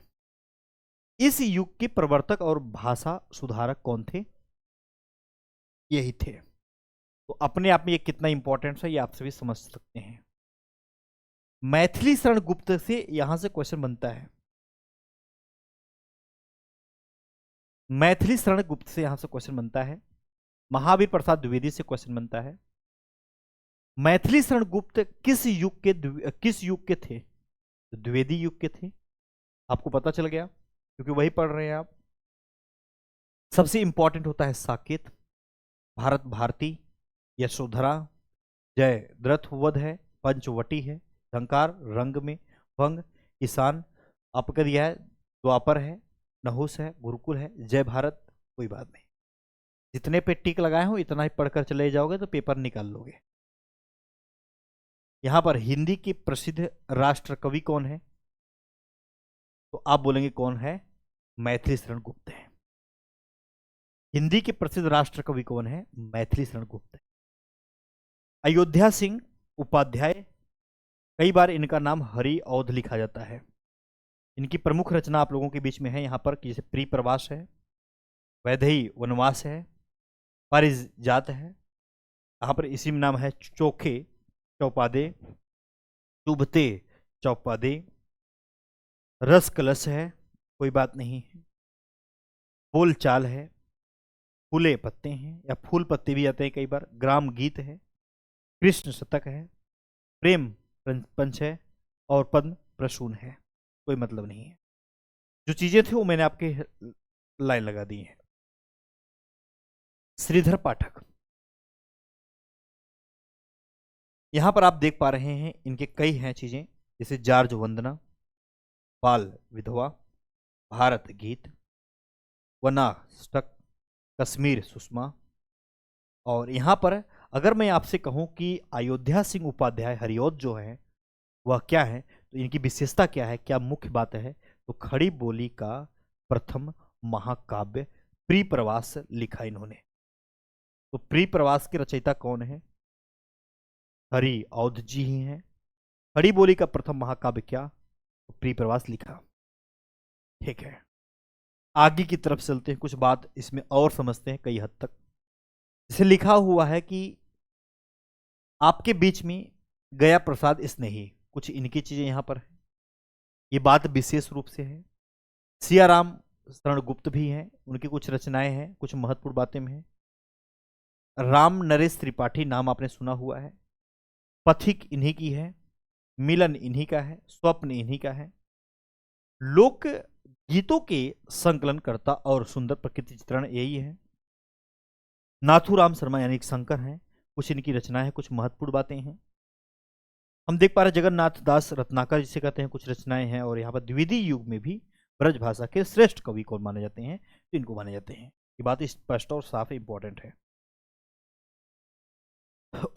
इस युग के प्रवर्तक और भाषा सुधारक कौन थे, यही थे। तो अपने आप में ये कितना इंपॉर्टेंट है ये आप सभी समझ सकते हैं। मैथिली शरण गुप्त से यहां से क्वेश्चन बनता है, मैथिली शरण गुप्त से यहां से क्वेश्चन बनता है। महावीर प्रसाद द्विवेदी से क्वेश्चन बनता है। मैथिली शरण गुप्त किस युग के थे, द्विवेदी युग के थे। आपको पता चल गया क्योंकि वही पढ़ रहे हैं आप। सबसे इंपॉर्टेंट होता है साकेत, भारत भारती, यशोधरा, जय द्रथवध है, पंचवटी है, झंकार, रंग में भंग, ईशान, आपका दिया है, द्वापर है, नहुस है, गुरुकुल है, जय भारत। कोई बात नहीं, जितने पे टिक लगाए हो इतना ही पढ़कर चले जाओगे तो पेपर निकाल लोगे। यहां पर हिंदी के प्रसिद्ध राष्ट्र कवि कौन है, तो आप बोलेंगे कौन है, मैथिली शरण गुप्त है। हिंदी के प्रसिद्ध राष्ट्र कवि कौन है, मैथिली शरण गुप्त है। अयोध्या सिंह उपाध्याय, कई बार इनका नाम हरि औध लिखा जाता है। इनकी प्रमुख रचना आप लोगों के बीच में है यहाँ पर, जैसे प्री प्रवास है, वैदेही वनवास है, पारिजात है, यहाँ पर इसी में नाम है चोखे चौपादे, चुभते चौपादे, रस कलश है, कोई बात नहीं है, बोल चाल है, फूले पत्ते हैं या फूल पत्ते भी आते हैं कई बार, ग्राम गीत है, कृष्ण शतक है, प्रेम पंच है और पद्म प्रसून है। कोई मतलब नहीं है। जो चीजें थी वो मैंने आपके लाइन लगा दी है। श्रीधर पाठक, यहां पर आप देख पा रहे हैं इनके कई हैं चीजें, जैसे जार्ज वंदना, बाल विधवा, भारत गीत, वनाष्टक, कश्मीर सुषमा। और यहां पर अगर मैं आपसे कहूं कि अयोध्या सिंह उपाध्याय हरिऔध जो है वह क्या है, तो इनकी विशेषता क्या है, क्या मुख्य बात है, तो खड़ी बोली का प्रथम महाकाव्य प्री प्रवास लिखा इन्होंने। तो प्री प्रवास के रचयिता कौन है? हरिऔध जी ही हैं। खड़ी बोली का प्रथम महाकाव्य क्या? तो प्री प्रवास लिखा। ठीक है, आगे की तरफ चलते हैं, कुछ बात इसमें और समझते हैं कई हद तक। जैसे लिखा हुआ है कि आपके बीच में गया प्रसाद स्नेही, कुछ इनकी चीजें यहां पर है, ये बात विशेष रूप से है। सियाराम शरण गुप्त भी हैं, उनकी कुछ रचनाएं हैं, कुछ महत्वपूर्ण बातें में हैं। राम नरेश त्रिपाठी नाम आपने सुना हुआ है। पथिक इन्हीं की है, मिलन इन्हीं का है, स्वप्न इन्हीं का है। लोक गीतों के संकलनकर्ता और सुंदर प्रकृति चित्रण यही है। नाथूराम शर्मा यानी कि शंकर हैं, कुछ इनकी रचनाएं हैं, कुछ महत्वपूर्ण बातें हैं। हम देख पा रहे जगन्नाथ दास रत्नाकर जिसे कहते हैं, कुछ रचनाएं हैं। और यहाँ पर द्विवेदी युग में भी ब्रज भाषा के श्रेष्ठ कवि कौन माने जाते हैं, तो इनको माने जाते हैं। ये बात स्पष्ट और साफ इंपॉर्टेंट है।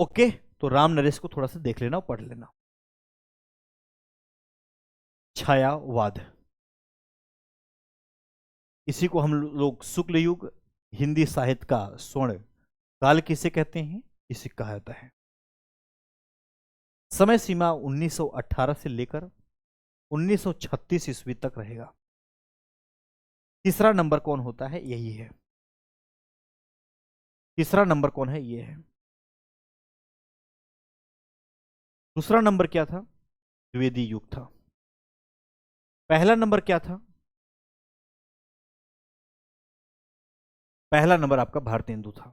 ओके, तो राम नरेश को थोड़ा सा देख लेना और पढ़ लेना। छायावाद, इसी को हम लोग शुक्ल युग हिंदी साहित्य का स्वर्ण काल किसे कहते हैं, इसे कहा जाता है। समय सीमा 1918 से लेकर 1936 ईस्वी तक रहेगा। तीसरा नंबर कौन होता है, यही है। तीसरा नंबर कौन है, ये है। दूसरा नंबर क्या था, द्विवेदी युग था। पहला नंबर क्या था, पहला नंबर आपका भारतेंदु था।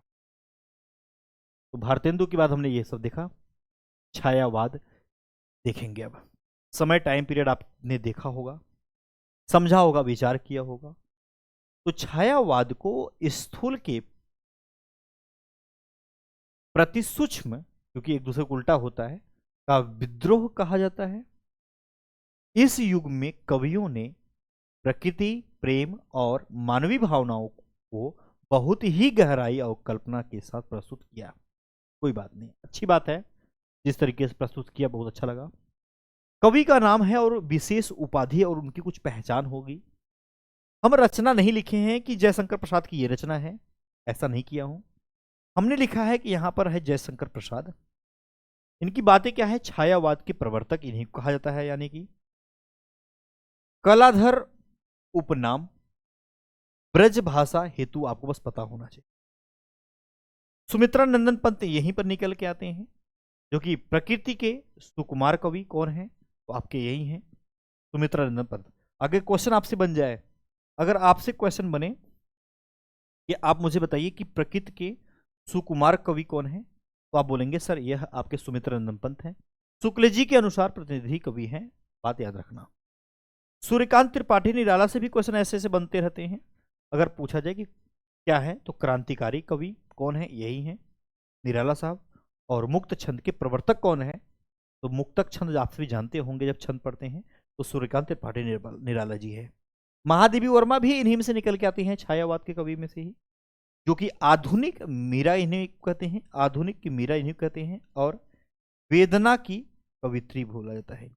तो भारतेंदु के बाद हमने ये सब देखा। छायावाद देखेंगे अब। समय टाइम पीरियड आपने देखा होगा, समझा होगा, विचार किया होगा। तो छायावाद को स्थूल के प्रति सूक्ष्म, क्योंकि एक दूसरे को उल्टा होता है, का विद्रोह कहा जाता है। इस युग में कवियों ने प्रकृति, प्रेम और मानवीय भावनाओं को बहुत ही गहराई और कल्पना के साथ प्रस्तुत किया। कोई बात नहीं, अच्छी बात है, जिस तरीके से प्रस्तुत किया बहुत अच्छा लगा। कवि का नाम है और विशेष उपाधि और उनकी कुछ पहचान होगी। हम रचना नहीं लिखे हैं कि जयशंकर प्रसाद की ये रचना है, ऐसा नहीं किया हूं। हमने लिखा है कि यहां पर है जयशंकर प्रसाद। इनकी बातें क्या है, छायावाद के प्रवर्तक इन्हीं को कहा जाता है, यानी कि कलाधर उपनाम ब्रज भाषा हेतु आपको बस पता होना चाहिए। सुमित्रा नंदन पंत यहीं पर निकल के आते हैं, जो कि प्रकृति के सुकुमार कवि कौन है, तो आपके यही हैं, सुमित्रा नंदन पंत। अगर क्वेश्चन आपसे बन जाए, अगर आपसे क्वेश्चन बने कि आप मुझे बताइए कि प्रकृति के सुकुमार कवि कौन है, तो आप बोलेंगे सर यह आपके सुमित्रा नंदन पंत हैं। शुक्ल जी के अनुसार प्रतिनिधि कवि हैं, बात याद रखना। सूर्यकांत त्रिपाठी निराला से भी क्वेश्चन ऐसे ऐसे बनते रहते हैं। अगर पूछा जाए कि क्या है, तो क्रांतिकारी कवि कौन है, यही है निराला साहब। और मुक्त छंद के प्रवर्तक कौन है, तो मुक्तक छंद आप भी जानते होंगे जब छंद पढ़ते हैं, तो सूर्यकांत त्रिपाठी निराला जी है। महादेवी वर्मा भी इन्हीं में से निकल के आती हैं, छायावाद के कवि में से ही, जो कि आधुनिक मीरा इन्हें कहते हैं, आधुनिक की मीरा इन्हें कहते हैं। और वेदना की कवित्री बोला जाता है।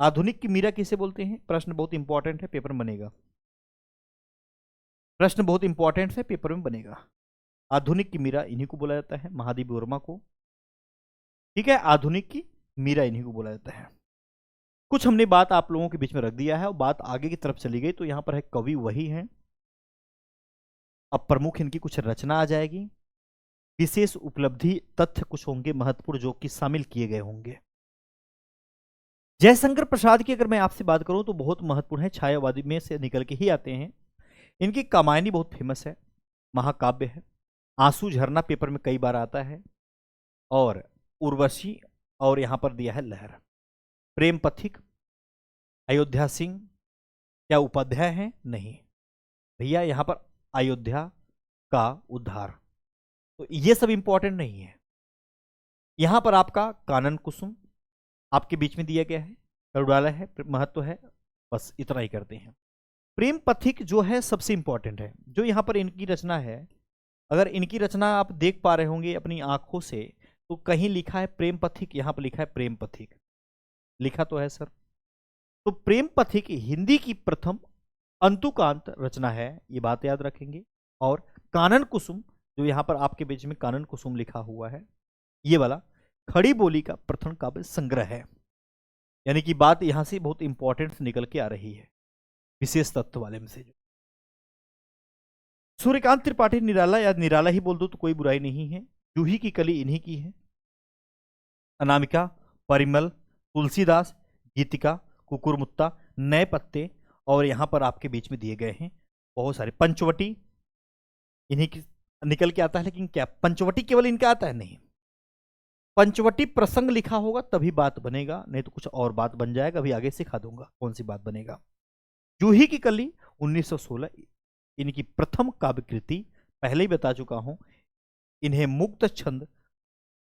आधुनिक की मीरा किसे बोलते हैं, प्रश्न बहुत इंपॉर्टेंट है, पेपर में बनेगा। प्रश्न बहुत इंपॉर्टेंट है, पेपर में बनेगा। आधुनिक की मीरा इन्हीं को बोला जाता है, महादेवी वर्मा को। ठीक है, आधुनिक की मीरा इन्हीं को बोला जाता है। कुछ हमने बात आप लोगों के बीच में रख दिया है और बात आगे की तरफ चली गई, तो यहां पर है कवि वही है। अब प्रमुख इनकी कुछ रचना आ जाएगी, विशेष उपलब्धि तथ्य कुछ होंगे महत्वपूर्ण जो कि शामिल किए गए होंगे। जयशंकर प्रसाद की अगर मैं आपसे बात करूं तो बहुत महत्वपूर्ण है, छायावादी में से निकल के ही आते हैं। इनकी कामायनी बहुत फेमस है, महाकाव्य है। आंसू झरना पेपर में कई बार आता है। और उर्वशी, और यहां पर दिया है लहर। प्रेम पथिक, अयोध्या सिंह, क्या उपाध्याय है? नहीं भैया, यहां पर अयोध्या का उद्धार। तो ये सब इंपॉर्टेंट नहीं है। यहां पर आपका कानन कुसुम आपके बीच में दिया गया है, डाला है, महत्व है, बस इतना ही करते हैं। प्रेम पथिक जो है सबसे इंपॉर्टेंट है, जो यहां पर इनकी रचना है। अगर इनकी रचना आप देख पा रहे होंगे अपनी आंखों से, तो कहीं लिखा है प्रेम पथिक, यहां पर लिखा है प्रेम पथिक, लिखा तो है सर। तो प्रेम पथिक हिंदी की प्रथम अंतुकांत रचना है, ये बात याद रखेंगे। और कानन कुसुम, जो यहां पर आपके बीच में कानन कुसुम लिखा हुआ है, ये वाला खड़ी बोली का प्रथम काव्य संग्रह है। यानी कि बात यहां से बहुत इंपॉर्टेंट निकल के आ रही है, विशेष तत्व वाले में से। सूर्यकांत त्रिपाठी निराला, या निराला ही बोल दो तो कोई बुराई नहीं है। जूही की कली इन्हीं की है। अनामिका, परिमल, तुलसीदास, गीतिका, कुकुरमुत्ता, नए पत्ते, और यहां पर आपके बीच में दिए गए हैं बहुत सारे। पंचवटी इन्हीं की निकल के आता है, लेकिन क्या पंचवटी केवल इनका आता है? नहीं, पंचवटी प्रसंग लिखा होगा तभी बात बनेगा, नहीं तो कुछ और बात बन जाएगा। अभी आगे सिखा दूंगा कौन सी बात बनेगा। जूही की कली 1916 इनकी प्रथम काव्य कृति, पहले ही बता चुका हूं। इन्हें मुक्त छंद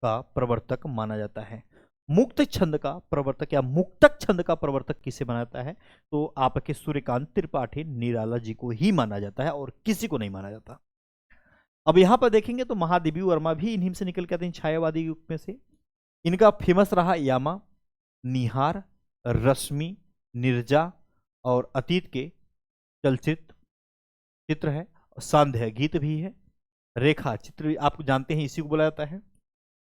का प्रवर्तक माना जाता है। मुक्त छंद का प्रवर्तक या मुक्तक छंद का प्रवर्तक किसे माना जाता है? तो आपके सूर्यकांत त्रिपाठी निराला जी को ही माना जाता है, और किसी को नहीं माना जाता। अब यहां पर देखेंगे तो महादेवी वर्मा भी इन्हीं से निकल के आते हैं, छायावादी युग में से। इनका फेमस रहा यामा, निहार, रश्मि, निर्जा, और अतीत के चलचित्र चित्र है, सांध्य गीत भी है, रेखा चित्र भी आप जानते हैं, इसी को बोला जाता है,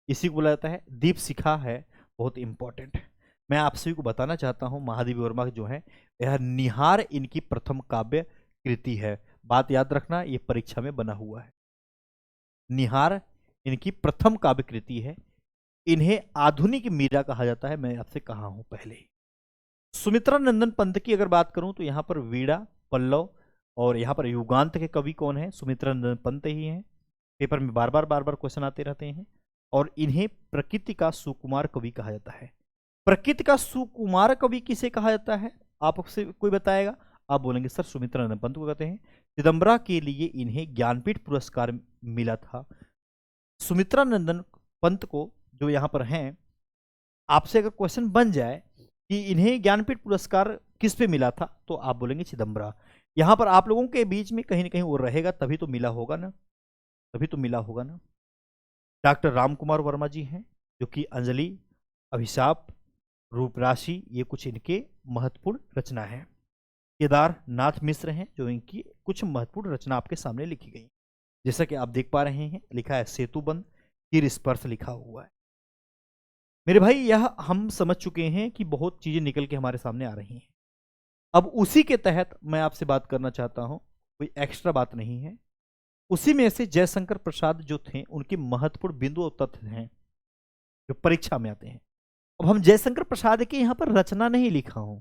इसी को बोला जाता है। दीप शिखा है, बहुत इंपॉर्टेंट है। मैं आप सभी को बताना चाहता हूं, महादेवी वर्मा जो है, यह निहार इनकी प्रथम काव्य कृति है। बात याद रखना, यह परीक्षा में बना हुआ है। निहार इनकी प्रथम काव्य कृति है। इन्हें आधुनिक मीरा कहा जाता है, मैं आपसे कहा हूं पहले ही। सुमित्रा नंदन पंत की अगर बात करूं तो यहां पर वीणा, पल्लव, और यहां पर युगांत के कवि कौन है? सुमित्रा नंदन पंत ही हैं। पेपर में बार बार क्वेश्चन आते रहते हैं। और इन्हें प्रकृति का सुकुमार कवि कहा जाता है। प्रकृति का सुकुमार कवि किसे कहा जाता है? आपसे कोई बताएगा? आप बोलेंगे सर सुमित्रा नंदन पंत को कहते हैं। चिदम्बरा के लिए इन्हें ज्ञानपीठ पुरस्कार मिला था। सुमित्रा नंदन पंत को जो यहाँ पर हैं, आपसे अगर क्वेश्चन बन जाए कि इन्हें ज्ञानपीठ पुरस्कार किस पे मिला था, तो आप बोलेंगे चिदम्बरा। यहां पर आप लोगों के बीच में कहीं ना कहीं वो रहेगा, तभी तो मिला होगा ना, तभी तो मिला होगा ना। डॉक्टर रामकुमार वर्मा जी हैं, जो कि अंजलि, अभिशाप, रूपराशि, ये कुछ इनके महत्वपूर्ण रचना है। केदारनाथ मिश्र हैं, जो इनकी कुछ महत्वपूर्ण रचना आपके सामने लिखी गई। जैसा कि आप देख पा रहे हैं, लिखा है सेतुबंध, तीर स्पर्श लिखा हुआ है। मेरे भाई, यह हम समझ चुके हैं कि बहुत चीजें निकल के हमारे सामने आ रही हैं। अब उसी के तहत मैं आपसे बात करना चाहता हूं, कोई एक्स्ट्रा बात नहीं है। उसी में से जयशंकर प्रसाद जो थे, उनके महत्वपूर्ण बिंदु और तथ्य हैं जो परीक्षा में आते हैं। अब हम जयशंकर प्रसाद के यहां पर रचना नहीं लिखा हूं,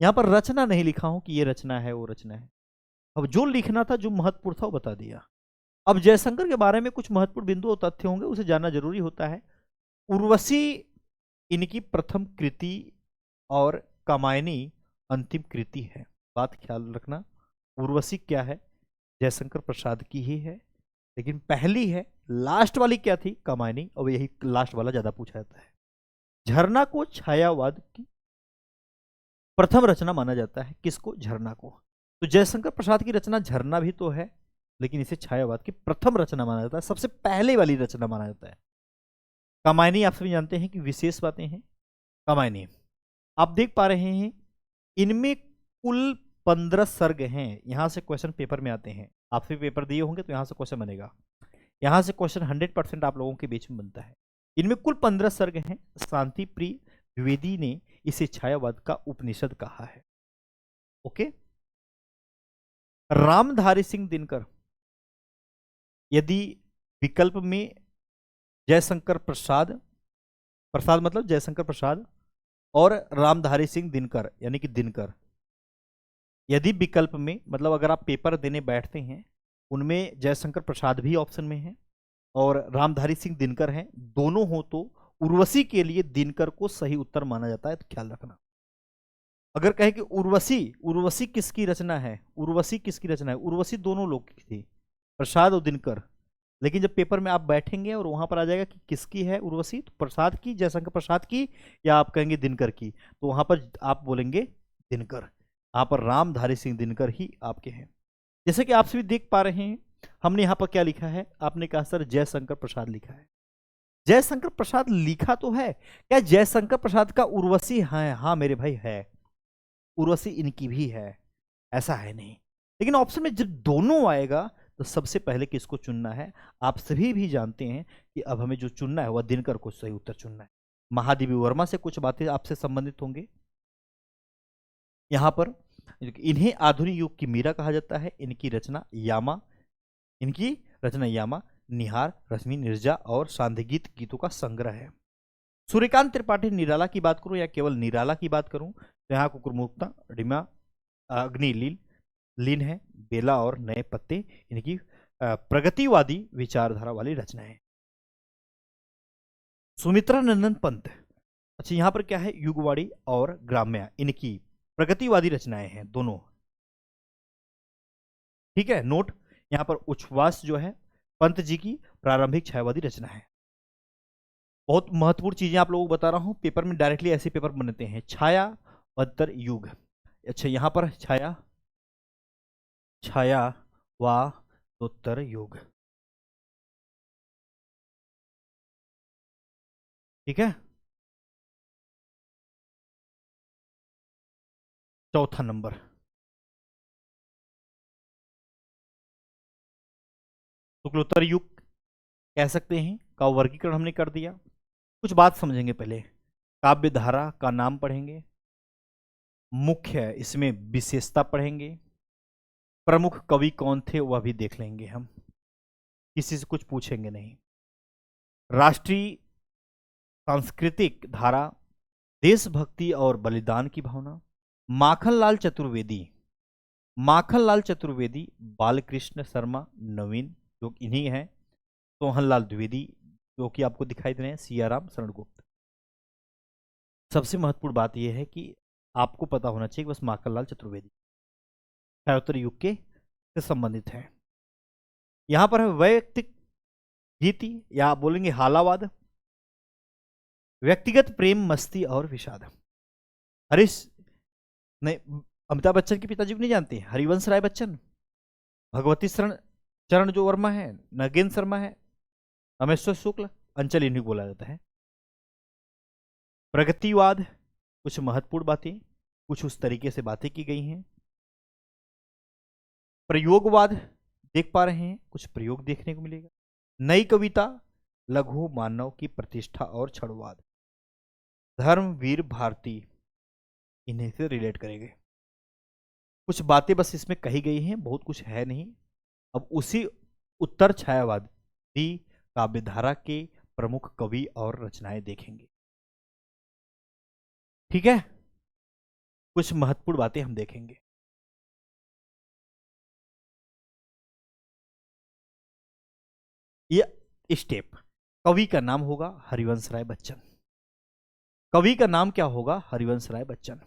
यहां पर रचना नहीं लिखा हूं कि ये रचना है वो रचना है। अब जो लिखना था, जो महत्वपूर्ण था, वो बता दिया। अब जयशंकर के बारे में कुछ महत्वपूर्ण बिंदु और तथ्य होंगे, उसे जानना जरूरी होता है। उर्वशी इनकी प्रथम कृति, और कामायनी अंतिम कृति है। बात ख्याल रखना, उर्वशी क्या है? जयशंकर प्रसाद की ही है, लेकिन पहली है, लास्ट वाली क्या थी? कामायनी, और यही लास्ट वाला ज्यादा पूछा जाता है। झरना को छायावाद की प्रथम रचना माना जाता है। किसको? झरना को। तो जयशंकर प्रसाद की रचना झरना भी तो है, लेकिन इसे छायावाद की प्रथम रचना माना जाता है, सबसे पहले वाली रचना माना जाता है। कामायनी आप सभी जानते हैं कि विशेष बातें हैं। कामायनी आप देख पा रहे हैं, इनमें कुल 15 सर्ग हैं। यहां से क्वेश्चन पेपर में आते हैं, आपसे पेपर दिए होंगे तो यहां से क्वेश्चन बनेगा। यहां से क्वेश्चन 100% आप लोगों के बीच में बनता है। इनमें कुल 15 सर्ग हैं। शांति प्रिय द्विवेदी ने इसे छायावाद का उपनिषद कहा है। ओके। रामधारी सिंह दिनकर, यदि विकल्प में जयशंकर प्रसाद, प्रसाद मतलब जयशंकर प्रसाद, और रामधारी सिंह दिनकर यानी कि दिनकर, यदि विकल्प में मतलब अगर आप पेपर देने बैठते हैं, उनमें जयशंकर प्रसाद भी ऑप्शन में है और रामधारी सिंह दिनकर हैं, दोनों हो तो उर्वशी के लिए दिनकर को सही उत्तर माना जाता है, तो ख्याल रखना। अगर कहे कि उर्वशी, उर्वशी किसकी रचना है, उर्वशी किसकी रचना है, उर्वशी दोनों लोग की थी, प्रसाद और दिनकर। लेकिन जब पेपर में आप बैठेंगे और वहां पर आ जाएगा कि किसकी है उर्वशी, तो प्रसाद की, जयशंकर प्रसाद की, या आप कहेंगे दिनकर की, तो वहां पर आप बोलेंगे दिनकर। यहाँ पर रामधारी सिंह दिनकर ही आपके हैं। जैसे कि आप सभी देख पा रहे हैं, हमने यहाँ पर क्या लिखा है, आपने कहा सर जयशंकर प्रसाद लिखा है। जयशंकर प्रसाद लिखा तो है, क्या जयशंकर प्रसाद का उर्वशी है? हाँ मेरे भाई है, उर्वशी इनकी भी है, ऐसा है नहीं। लेकिन ऑप्शन में जब दोनों आएगा तो सबसे पहले किसको चुनना है? आप सभी भी जानते हैं कि अब हमें जो चुनना है वह दिनकर को सही उत्तर चुनना है। महादेवी वर्मा से कुछ बातें आपसे संबंधित होंगे। यहां पर इन्हें आधुनिक युग की मीरा कहा जाता है। इनकी रचना यामा, इनकी रचना यामा, निहार, रश्मि, निर्जा और सांध्य गीतों का संग्रह है। सूर्यकांत त्रिपाठी निराला की बात करूं या केवल निराला की बात करूं, तो यहाँ कुकुरमुक्ता, डिमा, अग्निलील, लीन है, बेला और नए पत्ते इनकी प्रगतिवादी विचारधारा वाली रचनाएं। सुमित्रा नंदन पंत, अच्छा यहां पर क्या है, युगवाड़ी और ग्राम्या इनकी प्रगतिवादी रचनाएं हैं दोनों, ठीक है। नोट, यहां पर उच्छ्वास जो है पंत जी की प्रारंभिक छायावादी रचना है। बहुत महत्वपूर्ण चीजें आप लोगों को बता रहा हूं, पेपर में डायरेक्टली ऐसे पेपर बनते हैं। छाया बदतर युग, अच्छा यहां पर छाया, छाया वादोत्तर युग, ठीक है। चौथा नंबर, शुक्लोत्तर युग कह सकते हैं, का वर्गीकरण हमने कर दिया। कुछ बात समझेंगे पहले, काव्य धारा का नाम पढ़ेंगे, मुख्य इसमें विशेषता पढ़ेंगे, प्रमुख कवि कौन थे वह भी देख लेंगे हम, किसी से कुछ पूछेंगे नहीं। राष्ट्रीय सांस्कृतिक धारा, देशभक्ति और बलिदान की भावना। माखनलाल चतुर्वेदी, माखनलाल चतुर्वेदी, बालकृष्ण शर्मा, नवीन जो इन्हीं हैं, सोहनलाल द्विवेदी जो कि आपको दिखाई दे रहे हैं, सियाराम शरण गुप्त। सबसे महत्वपूर्ण बात यह है कि आपको पता होना चाहिए बस माखनलाल चतुर्वेदी छायोत्तर युग के से संबंधित है। यहां पर है वैयक्तिक गीति या आप बोलेंगे हालावाद, व्यक्तिगत प्रेम, मस्ती और विषाद। हरीश नहीं, अमिताभ बच्चन के पिताजी को नहीं जानते, हरिवंश राय बच्चन, भगवती शरण चरण जो वर्मा है, नगेंद्र शर्मा है, रामेश्वर शुक्ल, अंचल इन्हीं बोला जाता है। प्रगतिवाद, कुछ महत्वपूर्ण बातें, कुछ उस तरीके से बातें की गई हैं। प्रयोगवाद देख पा रहे हैं, कुछ प्रयोग देखने को मिलेगा। नई कविता, लघु मानव की प्रतिष्ठा और क्षणवाद। धर्मवीर भारती इन्हें से रिलेट करेंगे। कुछ बातें बस इसमें कही गई हैं, बहुत कुछ है नहीं। अब उसी उत्तर छायावादी काव्यधारा के प्रमुख कवि और रचनाएं देखेंगे, ठीक है। कुछ महत्वपूर्ण बातें हम देखेंगे। ये स्टेप, कवि का नाम होगा हरिवंश राय बच्चन, कवि का नाम क्या होगा, हरिवंश राय बच्चन,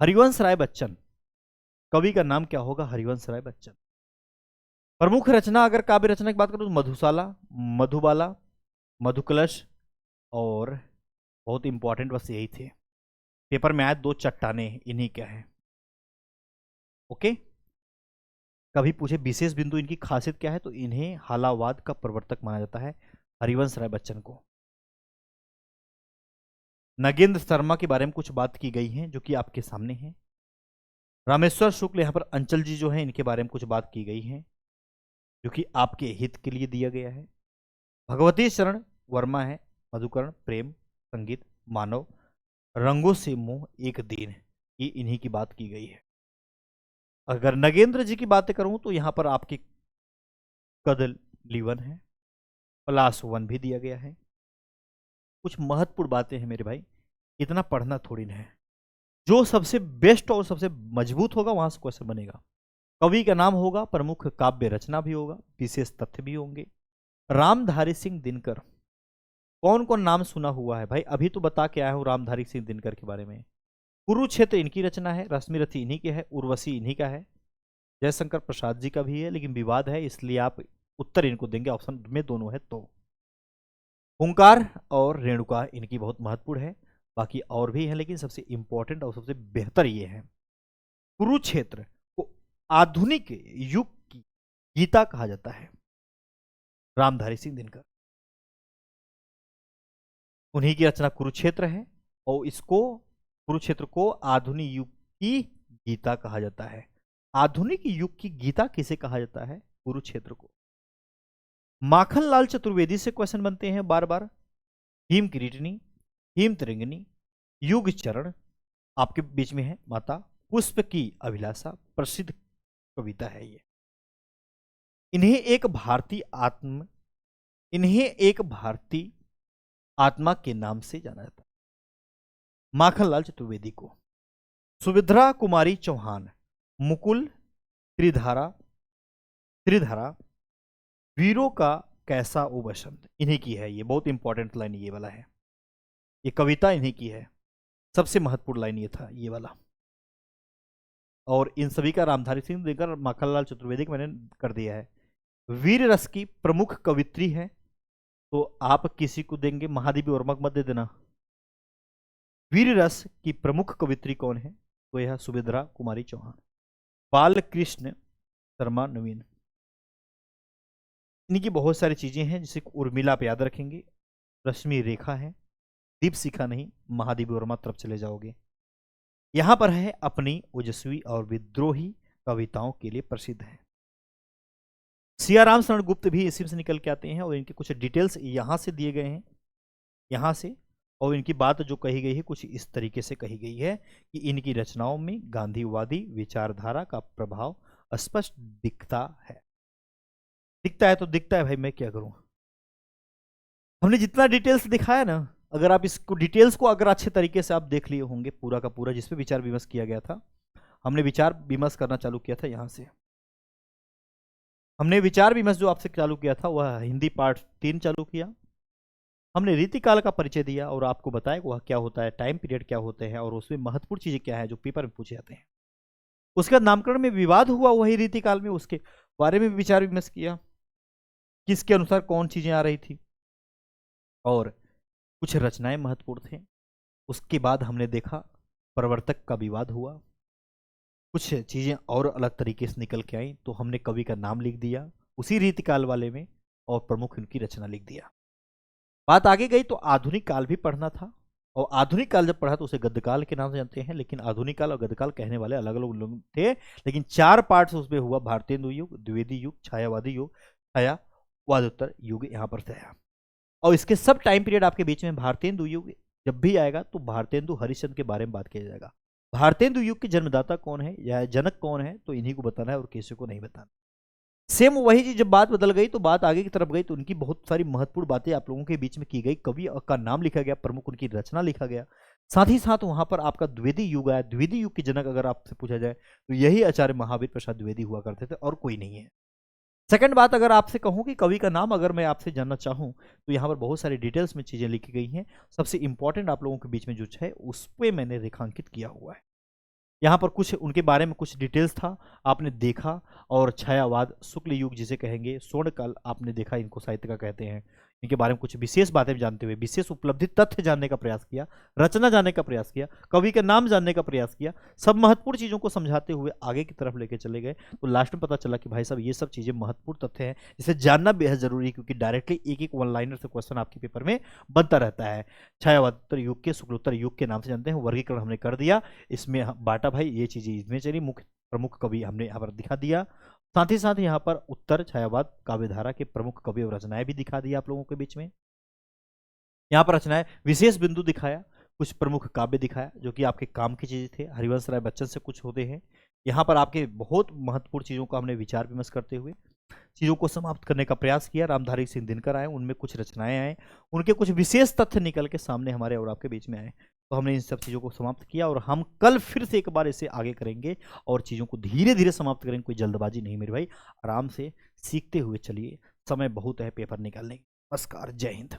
हरिवंश राय बच्चन, कवि का नाम क्या होगा, हरिवंश राय बच्चन। प्रमुख रचना, अगर काव्य रचना की बात करूं तो मधुशाला, मधुबाला, मधुकलश और बहुत इंपॉर्टेंट बस यही थे। पेपर में आए दो चट्टाने इन्हीं क्या है, ओके। कभी पूछे विशेष बिंदु इनकी खासियत क्या है, तो इन्हें हालावाद का प्रवर्तक माना जाता है, हरिवंश राय बच्चन को। नगेंद्र शर्मा के बारे में कुछ बात की गई है जो कि आपके सामने है। रामेश्वर शुक्ल, यहाँ पर अंचल जी जो है इनके बारे में कुछ बात की गई है जो कि आपके हित के लिए दिया गया है। भगवती शरण वर्मा है, मधुकरण, प्रेम, संगीत, मानव, रंगों से मोह, एक दिन, ये इन्हीं की बात की गई है। अगर नगेंद्र जी की बातें करूं तो यहां पर आपके कदल लीवन है, प्लस 1 भी दिया गया है। कुछ महत्वपूर्ण बातें हैं मेरे भाई, इतना पढ़ना थोड़ी ना है। जो सबसे बेस्ट और सबसे मजबूत होगा वहां से क्वेश्चन बनेगा। कवि का नाम होगा, प्रमुख काव्य रचना भी होगा, विशेष तथ्य भी होंगे। रामधारी सिंह दिनकर, कौन कौन नाम सुना हुआ है भाई? अभी तो बता के आया हूं रामधारी सिंह दिनकर के बारे में। कुरुक्षेत्र इनकी रचना है, रश्मिरथी इन्हीं के है, उर्वशी इन्हीं का है, जयशंकर प्रसाद जी का भी है, लेकिन विवाद है इसलिए आप उत्तर इनको देंगे, ऑप्शन में दोनों है तो। ओंकार और रेणुका इनकी बहुत महत्वपूर्ण है, बाकी और भी है लेकिन सबसे इंपॉर्टेंट और सबसे बेहतर ये है। कुरुक्षेत्र को आधुनिक युग की गीता कहा जाता है, रामधारी सिंह दिनकर, उन्हीं की रचना कुरुक्षेत्र है और इसको कुरुक्षेत्र को आधुनिक युग की गीता कहा जाता है। आधुनिक युग की गीता किसे कहा जाता है? कुरुक्षेत्र को। माखनलाल चतुर्वेदी से क्वेश्चन बनते हैं बार बार। हिम किरीटनी, हिम तिरंगिनी, युग चरण आपके बीच में है, माता पुष्प की अभिलाषा प्रसिद्ध कविता है ये। इन्हें एक भारतीय आत्मा के नाम से जाना जाता है, माखनलाल चतुर्वेदी को। सुविद्रा कुमारी चौहान, मुकुल, त्रिधारा, वीरों का कैसा ओ बसंत, इन्हीं की है ये। बहुत इंपॉर्टेंट लाइन ये वाला है, ये कविता इन्हीं की है। सबसे महत्वपूर्ण लाइन ये था ये वाला। और इन सभी का रामधारी सिंह दिनकर, माखनलाल चतुर्वेदी को मैंने कर दिया है। वीर रस की प्रमुख कवित्री है तो आप किसी को देंगे, महादेवी वर्मा को मत दे देना। वीर रस की प्रमुख कवित्री कौन है? तो यह सुभद्रा कुमारी चौहान। बालकृष्ण शर्मा नवीन, इनकी बहुत सारी चीजें हैं जिसे उर्मिला आप याद रखेंगे, रश्मि रेखा है, दीप शिखा नहीं, महादेवी वर्मा तरफ चले जाओगे। यहां पर है अपनी ओजस्वी और विद्रोही कविताओं के लिए प्रसिद्ध है। सियाराम शरण गुप्त भी इसी से निकल के आते हैं और इनके कुछ डिटेल्स यहां से दिए गए हैं, यहां से। और इनकी बात जो कही गई है कुछ इस तरीके से कही गई है कि इनकी रचनाओं में गांधीवादी विचारधारा का प्रभाव स्पष्ट दिखता है। दिखता है तो दिखता है भाई, मैं क्या करूं। हमने जितना डिटेल्स दिखाया ना, अगर आप इसको डिटेल्स को अगर अच्छे तरीके से आप देख लिए होंगे पूरा का पूरा, जिसपे विचार विमर्श किया गया था, हमने विचार विमर्श करना चालू किया था यहां से। हमने विचार विमर्श जो आपसे चालू किया था वह हिंदी पार्ट 3 चालू किया। हमने रीतिकाल का परिचय दिया और आपको बताया वह क्या होता है, टाइम पीरियड क्या होते हैं और उसमें महत्वपूर्ण चीजें क्या है जो पेपर में पूछे जाते हैं। उसके बाद नामकरण में विवाद हुआ वही रीतिकाल में, उसके बारे में विचार विमर्श किया, किसके अनुसार कौन चीजें आ रही थी और कुछ रचनाएं महत्वपूर्ण थे। उसके बाद हमने देखा प्रवर्तक का विवाद हुआ, कुछ चीजें और अलग तरीके से निकल के आई तो हमने कवि का नाम लिख दिया उसी रीतिकाल वाले में और प्रमुख उनकी रचना लिख दिया। बात आगे गई तो आधुनिक काल भी पढ़ना था और आधुनिक काल जब पढ़ा तो उसे गद्यकाल के नाम से जानते हैं, लेकिन आधुनिक काल और गद्यकाल कहने वाले अलग अलग लोग थे, लेकिन 4 पार्ट उसमें हुआ। भारतेंदु युग, द्विवेदी युग, छायावादी युग, छायावादोत्तर युग यहाँ पर थे। और इसके सब टाइम पीरियड आपके बीच में भारतेंदु युग जब भी आएगा तो भारतेंदु हरिश्चंद्र के बारे में बात किया जाएगा। भारतेंदु युग के जन्मदाता कौन है या जनक कौन है तो इन्हीं को बताना है और किसी को नहीं बताना। सेम वही चीज जब बात बदल गई तो बात आगे की तरफ गई तो उनकी बहुत सारी महत्वपूर्ण बातें आप लोगों के बीच में की गई, कवि का नाम लिखा गया, प्रमुख उनकी रचना लिखा गया। साथ ही साथ वहां पर आपका द्विवेदी युग आया। द्विवेदी युग के जनक अगर आपसे पूछा जाए तो यही आचार्य महावीर प्रसाद द्विवेदी हुआ करते थे और कोई नहीं है। सेकंड बात, अगर आपसे कहूं कि कवि का नाम अगर मैं आपसे जानना चाहूं तो यहाँ पर बहुत सारी डिटेल्स में चीजें लिखी गई हैं। सबसे इंपॉर्टेंट आप लोगों के बीच में जो है उस पर मैंने रेखांकित किया हुआ है। यहाँ पर कुछ उनके बारे में कुछ डिटेल्स था आपने देखा, और छायावाद, शुक्ल युग जिसे कहेंगे, स्वर्णकाल आपने देखा, इनको साहित्य का कहते हैं। इनके बारे में कुछ विशेष बातें जानते हुए विशेष उपलब्धि तथ्य जानने का प्रयास किया, रचना जानने का प्रयास किया, कवि का नाम जानने का प्रयास किया, सब महत्वपूर्ण चीजों को समझाते हुए आगे की तरफ लेके चले गए। तो लास्ट में पता चला कि भाई साहब ये सब चीजें महत्वपूर्ण तथ्य हैं जिसे जानना बेहद जरूरी है, क्योंकि डायरेक्टली एक एक वन लाइनर से क्वेश्चन आपके पेपर में बनता रहता है। छायावादोत्तर युग के शुक्लोत्तर युग के नाम से जानते हैं, वर्गीकरण हमने कर दिया, इसमें बांटा भाई ये चीजें इसमें चली, मुख्य प्रमुख कवि हमने यहाँ पर दिखा दिया। साथ ही साथ यहाँ पर उत्तर छायावाद काव्यधारा के प्रमुख कवि और रचनाएं भी दिखा दी आप लोगों के बीच में। यहाँ पर रचनाएं विशेष बिंदु दिखाया, कुछ प्रमुख काव्य दिखाया जो कि आपके काम की चीजें थे, हरिवंश राय बच्चन से कुछ होते हैं। यहाँ पर आपके बहुत महत्वपूर्ण चीजों का हमने विचार विमर्श करते हुए चीजों को समाप्त करने का प्रयास किया। रामधारी सिंह दिनकर आए, उनमें कुछ रचनाएं आए, उनके कुछ विशेष तथ्य निकल के सामने हमारे और आपके बीच में आए। तो हमने इन सब चीज़ों को समाप्त किया और हम कल फिर से एक बार इसे आगे करेंगे और चीज़ों को धीरे धीरे समाप्त करेंगे। कोई जल्दबाजी नहीं मेरे भाई, आराम से सीखते हुए चलिए, समय बहुत है पेपर निकालने की। नमस्कार, जय हिंद।